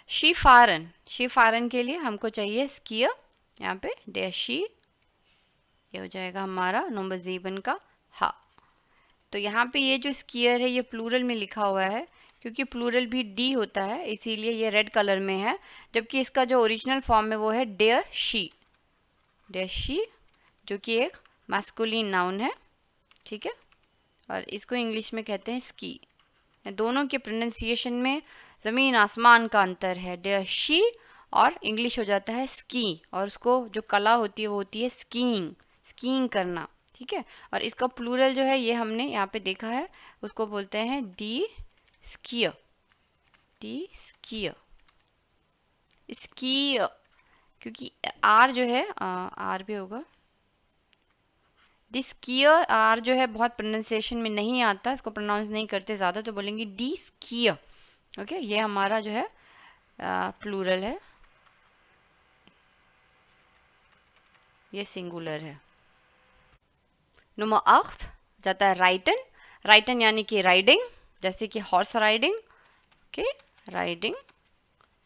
शी फारन के लिए हमको चाहिए स्कीयर, यहाँ पे डे शी ये हो जाएगा हमारा नंबर 7 का हा। तो यहाँ पे ये जो स्कीयर है ये प्लूरल में लिखा हुआ है, क्योंकि प्लूरल भी डी होता है इसीलिए ये रेड कलर में है, जबकि इसका जो ओरिजिनल फॉर्म है वो है डेयर शी। डेयर शी जो कि एक मैस्कुलिन नाउन है, ठीक है, और इसको इंग्लिश में कहते हैं स्की। दोनों के प्रोनाउंसिएशन में ज़मीन आसमान का अंतर है। डेयर शी और इंग्लिश हो जाता है स्की, और उसको जो कला होती है वो होती है स्कीइंग, स्कीइंग करना, ठीक है। और इसका प्लूरल जो है ये हमने यहाँ पे देखा है, उसको बोलते हैं D skier, D skier, skier, क्योंकि आर जो है आर भी होगा, दिस कियर आर जो है बहुत प्रोनाउंसिएशन में नहीं आता, इसको प्रोनाउंस नहीं करते ज़्यादा, तो बोलेंगे डी स्कीयर। ओके, ये हमारा जो है प्लूरल है, ये सिंगुलर है। नंबर 8 जाता है राइटन। राइटन यानी कि राइडिंग, जैसे कि हॉर्स राइडिंग, ओके, राइडिंग,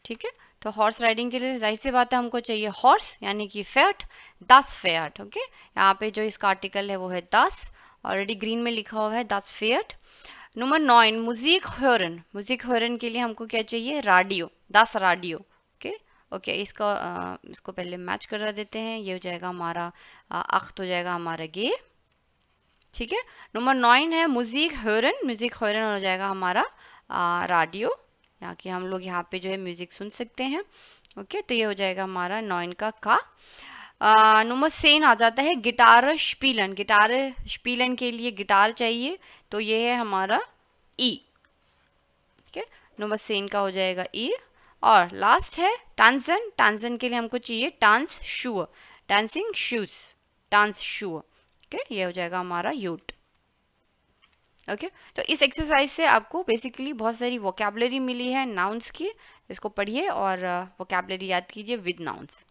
ठीक है। तो हॉर्स राइडिंग के लिए जाहिर सी बात है हमको चाहिए हॉर्स यानी कि फेट, 10 फेट, ओके। यहाँ पे जो इसका आर्टिकल है वो है 10, ऑलरेडी ग्रीन में लिखा हुआ है 10 फेट। नंबर 9 म्यूजिक हॉर्न। म्यूजिक हॉर्न के लिए हमको क्या चाहिए, रेडियो, 10 रेडियो, ओके। ओके, इसको पहले मैच करा देते हैं, ये हो जाएगा हमारा अख्त हो जाएगा हमारा गे, ठीक है। नंबर 9 है म्यूजिक हॉर्न। म्यूजिक हॉर्न हो जाएगा हमारा रेडियो, यहाँ कि हम लोग यहाँ पे जो है म्यूजिक सुन सकते हैं, ओके। तो ये हो जाएगा हमारा 9 का। नंबर 10 आ जाता है गिटार स्पीलन। गिटार स्पीलन के लिए गिटार चाहिए, तो ये है हमारा ई, ठीक है। नंबर 10 का हो जाएगा ई। और लास्ट है टांसन। टांसन के लिए हमको चाहिए डांस शू, डांसिंग शूज, डांस शू, ओके। ये हो जाएगा हमारा यूट, ओके। तो इस एक्सरसाइज से आपको बेसिकली बहुत सारी वोकैबुलरी मिली है नाउन्स की, इसको पढ़िए और वोकैबुलरी याद कीजिए with nouns.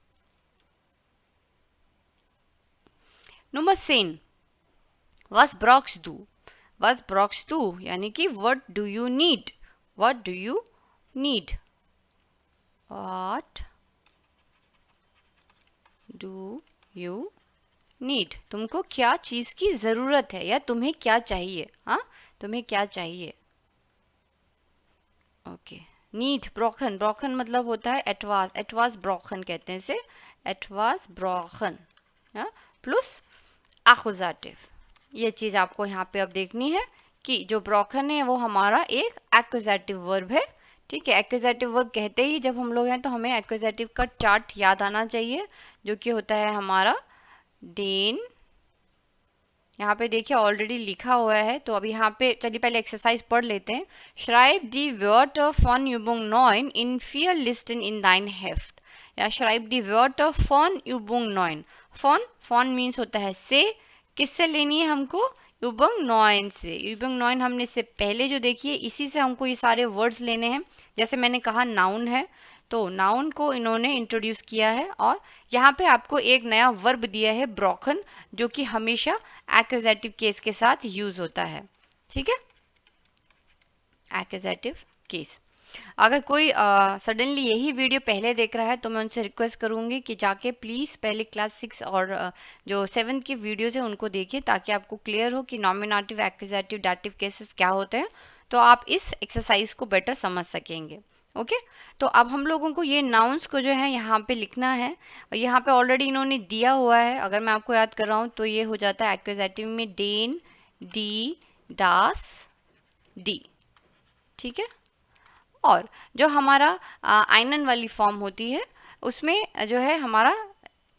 Number 10 was brauchst du। was brauchst du यानी कि what do you need, what do you need, what do you need, तुमको क्या चीज़ की ज़रूरत है या तुम्हें क्या चाहिए, हाँ, तुम्हें क्या चाहिए, ओके। नीड ब्रोकन, ब्रोकन मतलब होता है एटवास, एटवास ब्रोकन कहते हैं इसे, एटवास ब्रोकन प्लस एक्कुजेटिव। ये चीज़ आपको यहाँ पे अब देखनी है कि जो ब्रोकन है वो हमारा एक एक्कुजेटिव वर्ब है, ठीक है। एक्कुजेटिव वर्ब कहते ही जब हम लोग हैं तो हमें एक्कुजेटिव का चार्ट याद आना चाहिए, जो कि होता है हमारा डेन। यहाँ पे देखिए ऑलरेडी लिखा हुआ है, तो अभी यहाँ पे चलिए पहले एक्सरसाइज पढ़ लेते हैं। श्राइब दी Wörter von Übung 9 in 4 Listen in dein Heft, या श्राइब दी Wörter von Übung 9। von means होता है से, किससे लेनी है हमको, Übung 9 से। Übung 9 हमने इससे पहले जो देखी है, इसी से हमको ये सारे वर्ड्स लेने हैं। जैसे मैंने कहा नाउन है, तो नाउन को इन्होंने इंट्रोड्यूस किया है, और यहाँ पे आपको एक नया वर्ब दिया है ब्रोकन, जो कि हमेशा एक्यूजेटिव केस के साथ यूज होता है, ठीक है, एक्यूजेटिव केस। अगर कोई सडनली यही वीडियो पहले देख रहा है तो मैं उनसे रिक्वेस्ट करूँगी कि जाके प्लीज़ पहले क्लास 6 और जो 7th की वीडियोज़ है उनको देखिए, ताकि आपको क्लियर हो कि नॉमिनेटिव, एक्यूजेटिव, डाटिव केसेस क्या होते हैं, तो आप इस एक्सरसाइज को बेटर समझ सकेंगे, ओके। तो अब हम लोगों को ये नाउन्स को जो है यहाँ पे लिखना है, और यहाँ पे ऑलरेडी इन्होंने दिया हुआ है। अगर मैं आपको याद कर रहा हूँ तो ये हो जाता है एक्यूजेटिव में डेन, डी, डास, डी, ठीक है। और जो हमारा आइनन वाली फॉर्म होती है उसमें जो है हमारा,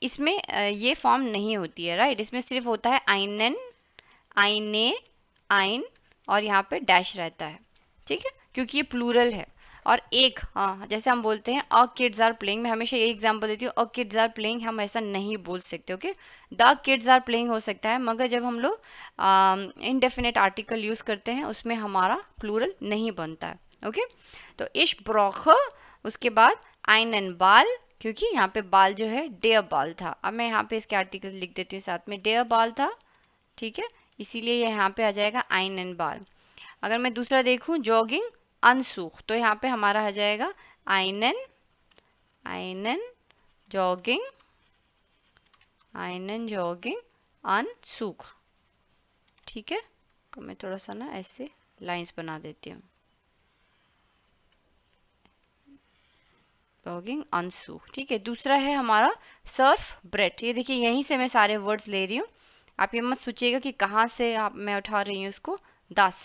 इसमें ये फॉर्म नहीं होती है, राइट। इसमें सिर्फ होता है आइनन, आइने, आइन, और यहाँ पे डैश रहता है, ठीक है, क्योंकि ये प्लूरल है। और एक, हाँ, जैसे हम बोलते हैं अ किड्स आर प्लेइंग, मैं हमेशा ये एग्जांपल देती हूँ, अ किड्स आर प्लेइंग हम ऐसा नहीं बोल सकते, okay. The kids are playing हो सकता है, मगर जब हम लोग इनडेफिनेट आर्टिकल यूज़ करते हैं उसमें हमारा प्लूरल नहीं बनता है, ओके। तो इश ब्रोख, उसके बाद आइनन बाल, क्योंकि यहाँ पे बाल जो है डेयर बाल था। अब मैं यहाँ पे इसके आर्टिकल लिख देती हूँ साथ में, डेयर बाल था, ठीक है, इसीलिए ये यहाँ पे आ जाएगा आइनन बाल। अगर मैं दूसरा देखूँ जॉगिंग अनसूख, तो यहाँ पे हमारा आ जाएगा आइनन, आइनन जॉगिंग, आइनन जॉगिंग अनसूख। ठीक है, तो मैं थोड़ा सा ना ऐसे लाइंस बना देती हूँ। बॉगिंग अनसूख। ठीक है, दूसरा है हमारा सर्फ ब्रेड। ये देखिए यहीं से मैं सारे वर्ड्स ले रही हूँ, आप ये मत सोचिएगा कि कहाँ से आप मैं उठा रही हूँ इसको। दास,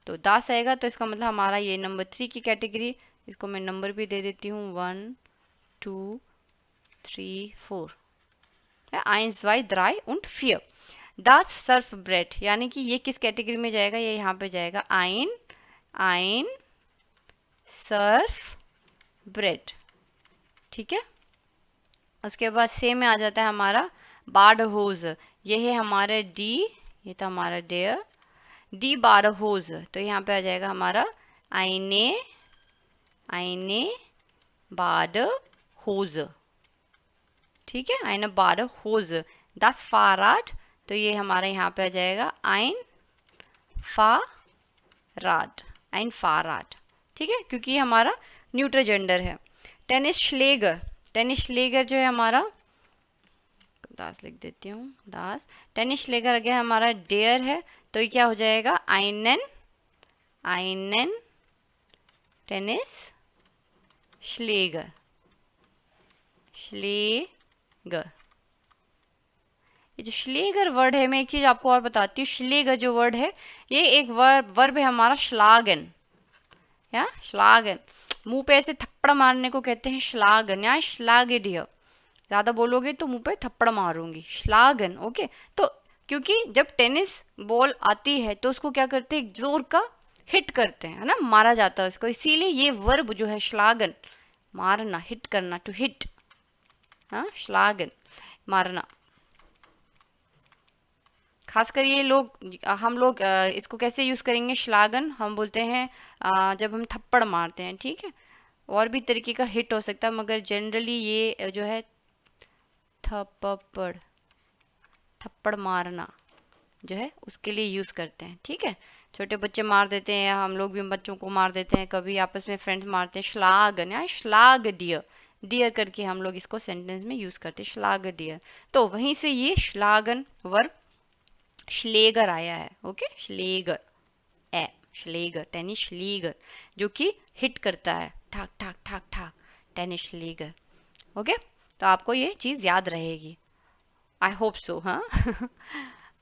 तो दास आएगा तो इसका मतलब हमारा ये नंबर 3 की कैटेगरी। इसको मैं नंबर भी दे देती हूँ 1 2 3 4। eins zwei drei und vier। das Surf bread यानी कि ये किस कैटेगरी में जाएगा, ये यहाँ पे जाएगा ein सर्फ ब्रेड। ठीक है, उसके बाद से में आ जाता है हमारा बाड होज। ये है हमारा डी, ये था हमारा डेयर, डी बाड होज, तो यहाँ पे आ जाएगा हमारा आईने आईने बाड होज। ठीक है, आईने बाड होज। दस फाराड, तो ये हमारा यहाँ पे आ जाएगा आइन फाराड, आइन फाराड। ठीक है, क्योंकि ये हमारा न्यूट्रल जेंडर है। टेनिस श्लेगर, टेनिस श्लेगर जो है हमारा, दास लिख देती हूँ, दास। टेनिस श्लेगर अगर हमारा डेयर है तो ये क्या हो जाएगा आइनन आइनन टेनिस श्लेगर श्लेगर। ये जो श्लेगर वर्ड है, मैं एक चीज आपको और बताती हूँ। श्लेगर जो वर्ड है ये एक वर्ब है हमारा श्लागन, या श्लागन। मुंह पे ऐसे थप्पड़ मारने को कहते हैं श्लागन, या श्लागेडियर। ज़्यादा बोलोगे तो मुंह पे थप्पड़ मारूंगी, श्लागन। ओके, तो क्योंकि जब टेनिस बॉल आती है तो उसको क्या करते हैं, जोर का हिट करते हैं, है ना, मारा जाता है उसको। इसीलिए ये वर्ब जो है श्लागन, मारना, हिट करना, टू हिट, हाँ, श्लागन, मारना। खासकर ये लोग, हम लोग इसको कैसे यूज़ करेंगे श्लागन, हम बोलते हैं जब हम थप्पड़ मारते हैं। ठीक है, और भी तरीके का हिट हो सकता है, मगर जनरली ये जो है थप्पड़, थप्पड़ मारना जो है उसके लिए यूज़ करते हैं। ठीक है, छोटे बच्चे मार देते हैं, हम लोग भी बच्चों को मार देते हैं, कभी आपस में फ्रेंड्स मारते हैं। श्लागन या श्लाग डियर, डियर करके हम लोग इसको सेंटेंस में यूज़ करते हैं, श्लाग डियर। तो वहीं से ये श्लागन वर्ब श्लेगर आया है। ओके, श्लेगर ए, श्लेगर, टेनिस श्लेगर, जो कि हिट करता है, ठाक ठाक ठाक ठाक, टेनिस श्लेगर। ओके, तो आपको ये चीज़ याद रहेगी, आई होप सो। हाँ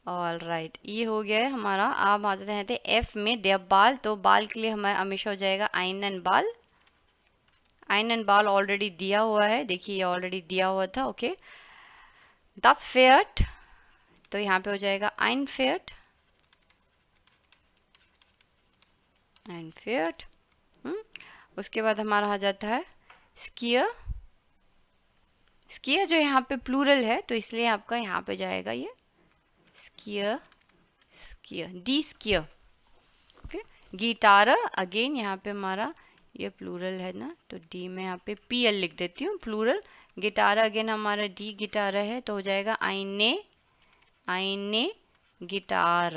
ऑल राइट, ये हो गया है हमारा। आप आ जाते हैं एफ में डेब बाल, तो बाल के लिए हमारा हमेशा हो जाएगा आइनन बाल। आइनन बाल ऑलरेडी दिया हुआ है, देखिए ये ऑलरेडी दिया हुआ था। ओके, दस फेयट, तो यहाँ पे हो जाएगा आइन फेयट, आइन फेयट। उसके बाद हमारा आ जाता है स्कियर। स्कियर जो यहाँ पे प्लूरल है तो इसलिए आपका यहाँ पे जाएगा ये स्कियर, स्कियर, डी स्कियर। ओके, गिटार, अगेन यहाँ पे हमारा ये प्लूरल है ना, तो डी में यहाँ पे पी एल लिख देती हूँ, प्लूरल। गिटार अगेन हमारा डी गिटार है, तो हो जाएगा आईने आईने गिटार,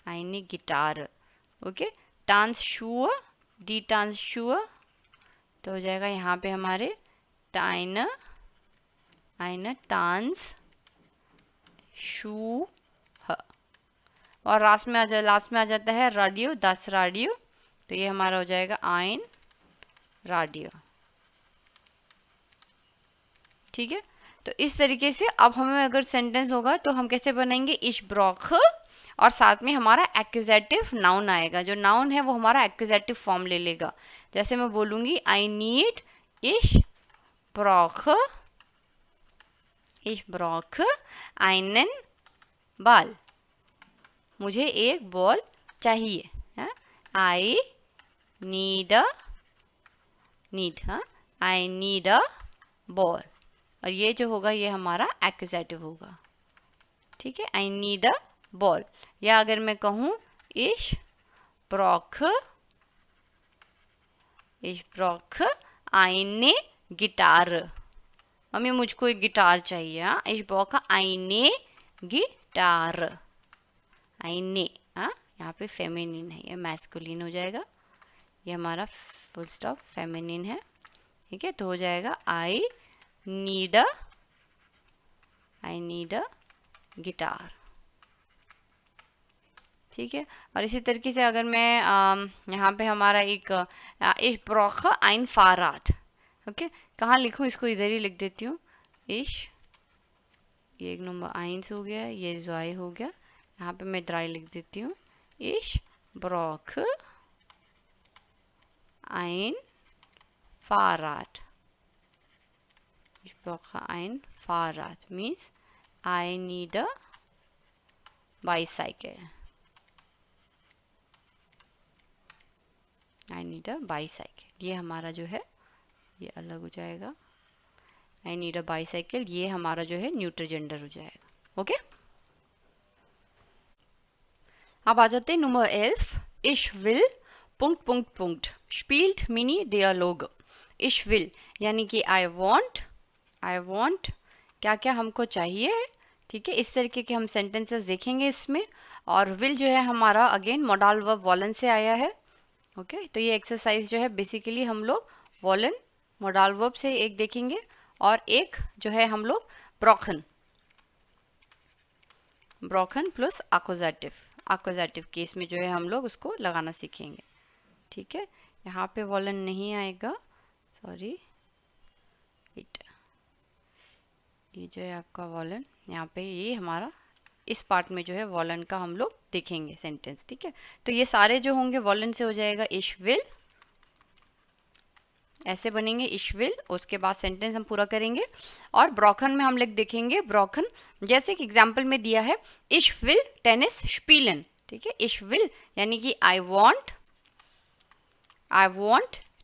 आईने गिटार। ओके, टांस शूअ, डी टांस शूअ, तो हो जाएगा यहाँ पे हमारे टाइन आइन टांस शू, और लास्ट में आ जाता है रेडियो, दस रेडियो, तो ये हमारा हो जाएगा आइन रेडियो। ठीक है, तो इस तरीके से अब हमें अगर सेंटेंस होगा तो हम कैसे बनाएंगे, इश ब्रॉख, और साथ में हमारा एक्यूजेटिव नाउन आएगा। जो नाउन है वो हमारा एक्यूजेटिव फॉर्म ले लेगा। जैसे मैं बोलूंगी आई नीड इश ब्रॉख, इश ब्रॉख आइनन बाल, मुझे एक बॉल चाहिए, आई नीड नीड, हाँ, आई नीड अ बॉल, और ये जो होगा ये हमारा एक्यूजेटिव होगा। ठीक है, आई नीड अ बॉल। या अगर मैं कहूँ इश ब्रॉख आईने गिटार, मम्मी मुझको एक गिटार चाहिए, हाँ, इश ब्रॉख आईने गिटार, आईने, हाँ, यहाँ पे फेमिनिन है, ये मैस्कुलिन हो जाएगा, ये हमारा फुल स्टॉप फेमिनिन है। ठीक है, तो हो जाएगा I need I need a guitar. ठीक है, और इसी तरीके से अगर मैं यहाँ पे हमारा एक इश ब्रॉख आइन फाराट, ओके, कहाँ लिखूँ इसको, इधर ही लिख देती हूँ। इश, ये एक नंबर आइंस हो गया, ये ज़्वाई हो गया, यहाँ पे मैं द्राई लिख देती हूँ। इश ब्रॉख आइन फाराट, इश ब्रॉख आइन फाराट means I need a bicycle, I need a bicycle. ये हमारा जो है ये अलग हो जाएगा, आई नीड अ बाईसाइकिल, ये हमारा जो है न्यूट्रल जेंडर हो जाएगा। ओके, अब आ जाते हैं नंबर 11। इश विल पुंक्ट पुंक्ट पुंक्ट स्पील्ट मिनी डियालोग। इश विल यानी कि आई वॉन्ट क्या क्या हमको चाहिए। ठीक है, इस तरीके के हम सेंटेंसेस देखेंगे इसमें। और विल जो है हमारा अगेन मॉडल वर्ब वॉलन से आया है। ओके, तो ये एक्सरसाइज जो है बेसिकली हम लोग वॉलन मॉडल वर्ब से एक देखेंगे, और एक जो है हम लोग ब्रोकन प्लस आक्वजेटिव केस में जो है हम लोग उसको लगाना सीखेंगे। ठीक है, यहाँ पे वॉलन नहीं आएगा, सॉरी, ये जो है आपका वॉलन यहाँ पे, ये हमारा इस पार्ट में जो है वॉलन का हम लोग देखेंगे सेंटेंस। ठीक है, तो ये सारे जो होंगे वॉलन से हो जाएगा। इश विल ऐसे बनेंगे, इश विल, उसके बाद सेंटेंस हम पूरा करेंगे। और ब्रोकन में हम लोग देखेंगे, ब्रोकन जैसे कि एग्जाम्पल में दिया है, इश विल टेनिस स्पीलन। ठीक है, इश विल यानी कि I want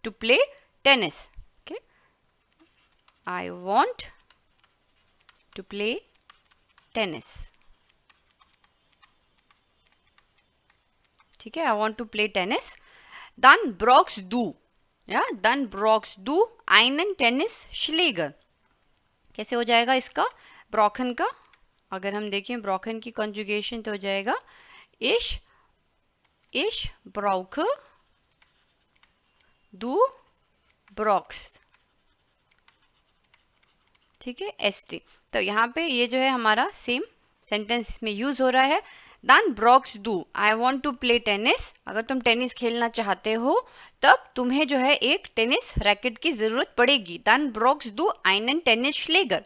to play tennis. Okay, I want to play tennis. ठीक है, I want to play tennis. dann brauchst du, या dann brauchst du einen Tennisschläger। कैसे हो जाएगा इसका ब्रोकन का, अगर हम देखें ब्रोकन की कॉन्जुगेशन तो हो जाएगा ich brauche, du brauchst। ठीक है, st। तो यहाँ पे ये जो है हमारा सेम सेंटेंस में यूज हो रहा है। dann brauchst du, I want to play tennis, अगर तुम टेनिस खेलना चाहते हो तब तुम्हें जो है एक टेनिस रैकेट की जरूरत पड़ेगी। dann brauchst du einen Tennisschläger।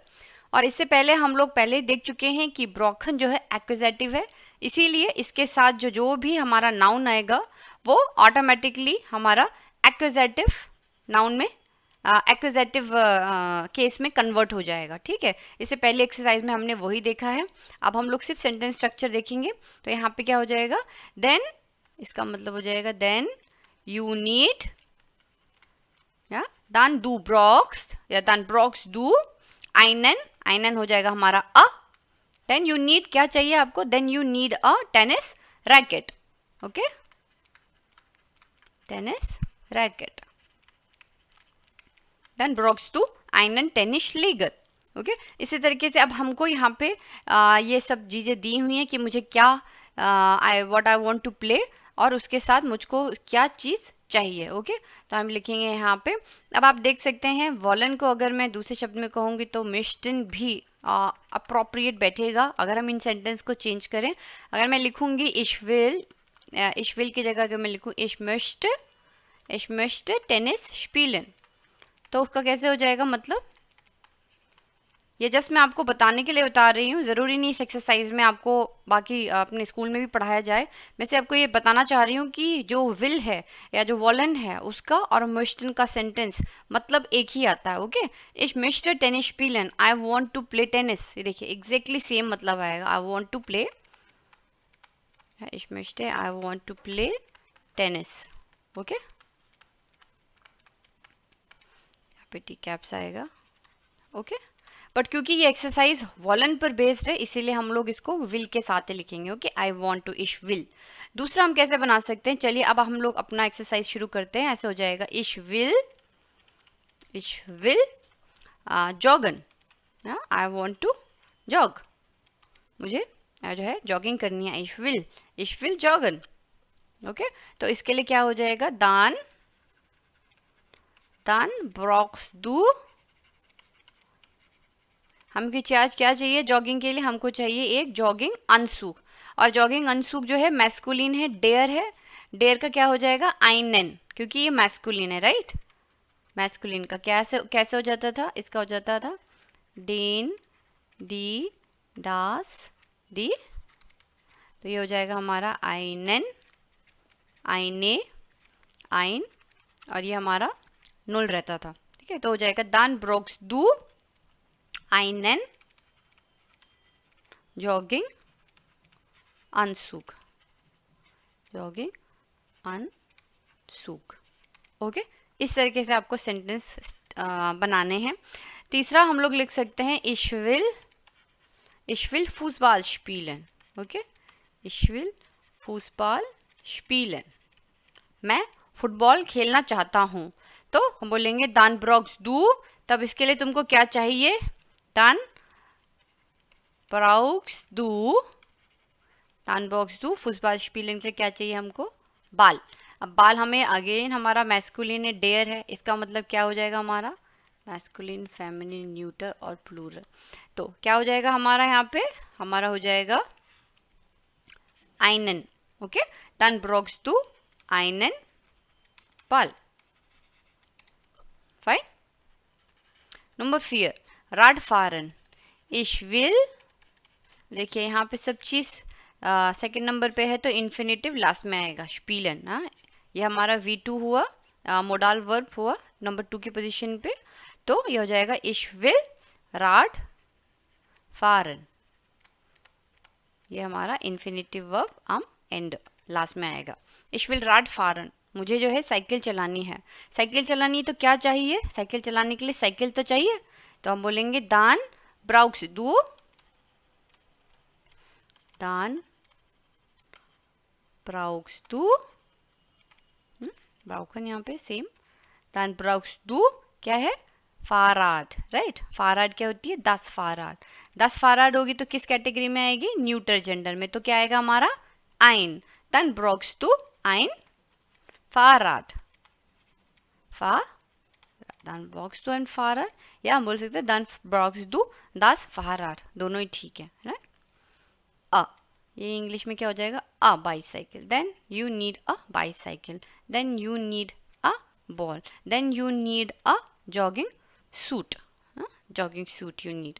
और इससे पहले हम लोग पहले देख चुके हैं कि ब्रोकन जो है एक्विजेटिव है, इसीलिए इसके साथ जो भी हमारा नाउन आएगा वो ऑटोमेटिकली हमारा एक्विजेटिव नाउन में एक्विजेटिव केस में कन्वर्ट हो जाएगा। ठीक है, इससे पहले एक्सरसाइज में हमने वही देखा है। अब हम लोग सिर्फ सेंटेंस स्ट्रक्चर देखेंगे। तो यहाँ पे क्या हो जाएगा, देन, इसका मतलब हो जाएगा देन यू नीड, या dann du brauchst, या dann brauchst du einen हो जाएगा हमारा अ, देन यू नीड क्या चाहिए आपको, then you need a tennis racket. Okay, tennis racket, then ब्रॉक्स टू einen Tennisschläger। ओके, इसी तरीके से अब हमको यहाँ पे ये सब चीज़ें दी हुई हैं कि मुझे क्या आई वांट टू प्ले, और उसके साथ मुझको क्या चीज़ चाहिए। ओके, तो हम लिखेंगे यहाँ पे। अब आप देख सकते हैं वॉलन को अगर मैं दूसरे शब्द में कहूँगी तो मिश्टन भी अप्रोप्रिएट बैठेगा अगर हम इन सेंटेंस को चेंज करें। अगर मैं लिखूँगी इश विल की जगह अगर मैं लिखूँ इश möchte टेनिस स्पीलन, तो उसका कैसे हो जाएगा, मतलब ये जस्ट मैं आपको बताने के लिए बता रही हूँ, ज़रूरी नहीं इस एक्सरसाइज में आपको बाकी अपने स्कूल में भी पढ़ाया जाए। मैं से आपको ये बताना चाह रही हूँ कि जो विल है या जो वॉलन है उसका और मिस्टन का सेंटेंस मतलब एक ही आता है। ओके, इश मिस्टर टेनिस स्पीलन, I want to play tennis, देखिए एग्जैक्टली सेम मतलब आएगा, आई वॉन्ट टू प्ले, इश मिस्टर I want to play tennis. Okay, पे टी कैप्स आएगा। ओके, बट क्योंकि ये एक्सरसाइज वॉलन पर बेस्ड है इसीलिए हम लोग इसको विल के साथ ही लिखेंगे। ओके, आई वॉन्ट टू इश विल। दूसरा हम कैसे बना सकते हैं, चलिए अब हम लोग अपना एक्सरसाइज शुरू करते हैं। ऐसे हो जाएगा इश विल जॉगन, आई वॉन्ट टू जॉग, मुझे जो है जॉगिंग करनी है, इश विल जॉगन। ओके, तो इसके लिए क्या हो जाएगा, dann brauchst du, हमको आज क्या चाहिए जॉगिंग के लिए? हमको चाहिए एक जॉगिंग अनसुक, और जॉगिंग अनसुक जो है मैस्कुलिन है, डेयर है। डेयर का क्या हो जाएगा? आइनन, क्योंकि ये मैस्कुलिन है, राइट। मैस्कुलिन का कैसे कैसे हो जाता था? इसका हो जाता था डेन, डी, डास, डी, तो ये हो जाएगा हमारा आइनन, आइने, आइन, और ये हमारा नुल रहता था, ठीक है। तो हो जाएगा दान ब्रोक्स दू आइनन जॉगिंग अनसुक, जॉगिंग अनसुक। ओके, इस तरीके से आपको सेंटेंस बनाने हैं। तीसरा हम लोग लिख सकते हैं ich will Fußball spielen। Okay, ich will Fußball spielen, मैं फुटबॉल खेलना चाहता हूँ। तो हम बोलेंगे dann brauchst du, तब इसके लिए तुमको क्या चाहिए? dann brauchst du football spielen के लिए क्या चाहिए हमको? बाल। अब बाल हमें अगेन हमारा मैस्कुलिन है, डेयर है, इसका मतलब क्या हो जाएगा हमारा? मैस्कुलिन, फेमिनिन, न्यूटर और प्लूरल। तो क्या हो जाएगा हमारा यहाँ पे? हमारा हो जाएगा आइनन। Okay, dann brauchst du einen Ball। Fine. Number 4 Radfahren, ich will, देखिए यहाँ पे सब चीज़ सेकंड नंबर पे है तो इन्फिनेटिव लास्ट में आएगा, स्पीलन। हाँ, ये हमारा V2 हुआ, मोडाल वर्ब हुआ नंबर 2 की पोजीशन पे, तो ये हो जाएगा ich will Radfahren, ये हमारा infinitive verb am and last में आएगा। ich will Radfahren, मुझे जो है साइकिल चलानी है। साइकिल चलानी है तो क्या चाहिए? साइकिल चलाने के लिए साइकिल तो चाहिए, तो हम बोलेंगे dann brauchst du, dann brauchst du, brauchen यहाँ पे सेम, dann brauchst du क्या है? फाराड, राइट। फाराड क्या होती है? 10 फाराड। 10 फाराड होगी तो किस कैटेगरी में आएगी? न्यूटर जेंडर में, तो क्या आएगा हमारा? आइन। dann brauchst du ein Fahrrad, dann brauchst du ein Fahrrad, या हम बोल सकते हैं dann brauchst du das Fahrrad, दोनों ही ठीक है, राइट। ये इंग्लिश में क्या हो जाएगा? A bicycle, then you need a bicycle, then you need a ball, then you need a jogging suit, jogging suit you need.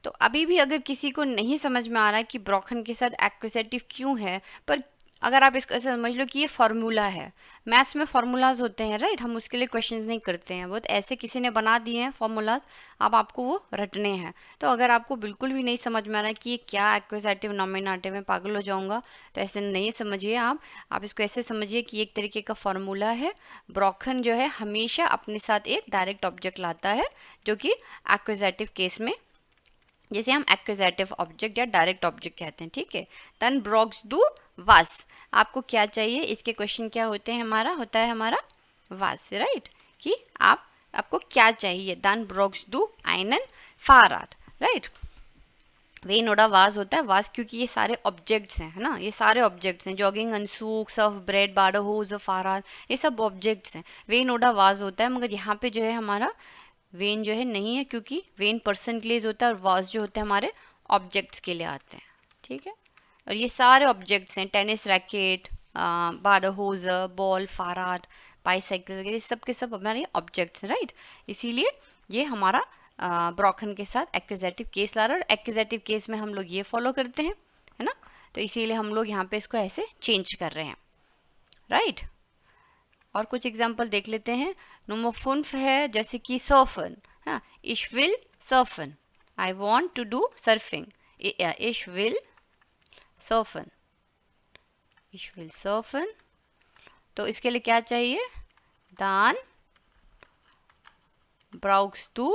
तो अभी भी अगर किसी को नहीं समझ में आ रहा है कि ब्रोकन के साथ एक्विजेटिव क्यों है, पर अगर आप इसको ऐसे समझ लो कि ये फार्मूला है, मैथ्स में फार्मूलाज होते हैं, राइट, हम उसके लिए क्वेश्चंस नहीं करते हैं, बहुत ऐसे किसी ने बना दिए हैं फार्मूलाज, अब आपको वो रटने हैं। तो अगर आपको बिल्कुल भी नहीं समझ में आ रहा है कि ये क्या एक्विजेटिव नॉमिनेटिव में, पागल हो जाऊंगा, तो ऐसे नहीं समझिए आप इसको ऐसे समझिए कि एक तरीके का फार्मूला है। ब्रोकन जो है हमेशा अपने साथ एक डायरेक्ट ऑब्जेक्ट लाता है, जो कि एक्विजेटिव केस में जैसे हम एक्विजेटिव ऑब्जेक्ट या डायरेक्ट ऑब्जेक्ट कहते हैं, ठीक है। dann brauchst du was, आपको क्या चाहिए? इसके क्वेश्चन क्या होते हैं? होता है हमारा was, राइट, कि आपको क्या चाहिए? dann brauchst du einen Fahrrad, right. वेन ओडा वाज होता है, वाज क्योंकि ये सारे ऑब्जेक्ट्स हैं, है ना, ये सारे ऑब्जेक्ट्स हैं, जॉगिंग अनसूक, सर्फ ब्रेड, बाडो होज, फाराद, ये सब ऑब्जेक्ट्स हैं। वेन ओडा वाज होता है, मगर यहाँ पे जो है हमारा वेन जो है नहीं है, क्योंकि वेन पर्सन के लिए होता है और वाज जो होते हैं हमारे ऑब्जेक्ट्स के लिए आते हैं, ठीक है। और ये सारे ऑब्जेक्ट्स हैं, टेनिस रैकेट, बाडो होज, बॉल, फाराद, बाईसाइकिल वगैरह, सब के सब हमारे ऑब्जेक्ट्स हैं, राइट। इसीलिए ये हमारा ब्रोकन के साथ एक्विजेटिव केस ला रहा है, और एक्विजेटिव केस में हम लोग ये फॉलो करते हैं, है ना। तो इसीलिए हम लोग यहाँ पे इसको ऐसे चेंज कर रहे हैं, राइट। और कुछ एग्जाम्पल देख लेते हैं। नंबर 5 है जैसे कि सर्फन, हाँ, ich will surfen, I want to do surfing, ich will surfen, ich will surfen, तो इसके लिए क्या चाहिए? dann brauchst du,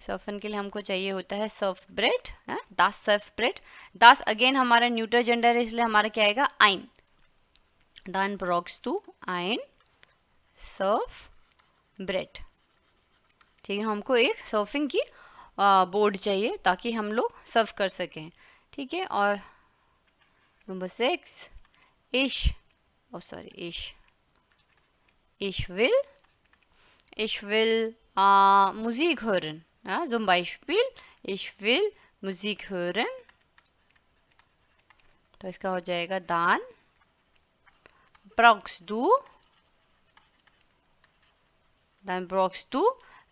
सर्फन के लिए हमको चाहिए होता है सर्फ ब्रेड, दास सर्फ ब्रेड, दास अगेन हमारा न्यूटर जेंडर है, इसलिए हमारा क्या आएगा? आइन। dann brauchst du ein Surf bread, ठीक है। हमको एक सर्फिंग की बोर्ड चाहिए ताकि हम लोग सर्फ कर सकें, ठीक है। और number 6 ich will Musik hören, zum Beispiel ich will Musik hören, तो इसका हो जाएगा dann brauchst du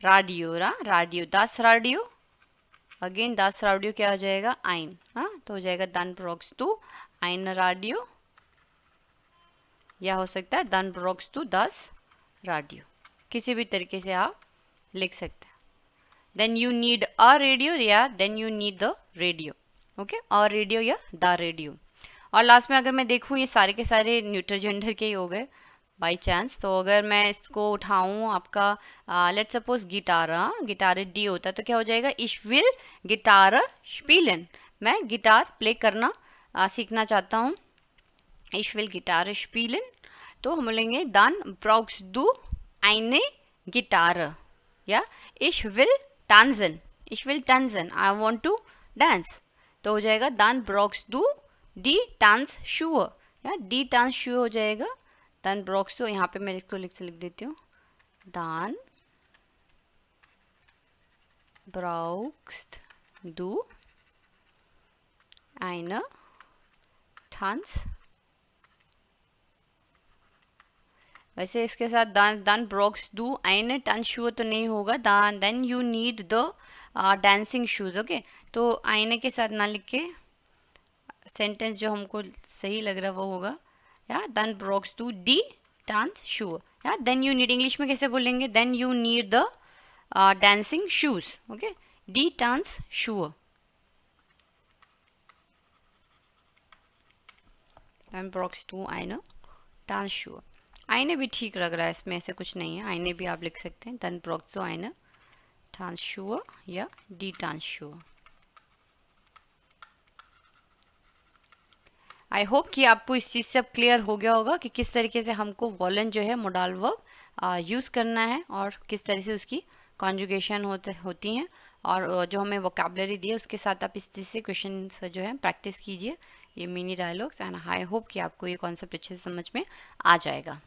Radio, Radio, das Radio, again das Radio क्या हो जाएगा ein, हाँ तो हो जाएगा dann brauchst du ein Radio, या हो सकता है dann brauchst du das Radio, किसी भी तरीके से आप लिख सकते हैं. Then you need a radio या then you need the radio, okay a radio या the radio. और लास्ट में अगर मैं देखूँ ये सारे के सारे न्यूट्रल जेंडर के ही हो गए बाई चांस, तो अगर मैं इसको उठाऊँ आपका let's suppose guitar, guitar D होता है तो क्या हो जाएगा ich will गिटार spielen, मैं गिटार प्ले करना सीखना चाहता हूँ, ich will गिटार spielen, तो हम बोलेंगे dann brauchst du eine Gitarre, या ich will tanzen, I want to dance, तो हो जाएगा dann brauchst du die Tanzschuhe, या die Tanzschuhe हो जाएगा dann brauchst du, यहाँ पे मैं इसको लिख देती हूँ dann brauchst du eine वैसे इसके साथ dann brauchst du eine Tanzschuhe तो नहीं होगा, then you need the dancing shoes, okay तो eine के साथ ना लिख के सेंटेंस जो हमको सही लग रहा है वो होगा या then brauchst du die Tanzschuhe, या then you need, इंग्लिश में कैसे बोलेंगे then you need the dancing shoes, okay die Tanzschuhe, then brauchst du eine Tanzschuhe. आईने भी ठीक लग रहा है, इसमें ऐसे कुछ नहीं है, आईने भी आप लिख सकते हैं dann brauchst du eine Tanzschuhe या die Tanzschuhe. आई होप कि आपको इस चीज़ से अब क्लियर हो गया होगा कि किस तरीके से हमको वॉलन जो है मोडाल वर्ब यूज़ करना है और किस तरह से उसकी कॉन्जुगेशन होती हैं, और जो हमें वोकैबुलरी दी है उसके साथ आप इस चीज़ से क्वेश्चन जो है प्रैक्टिस कीजिए, ये mini dialogues, and I hope कि आपको ये कॉन्सेप्ट अच्छे से समझ में आ जाएगा.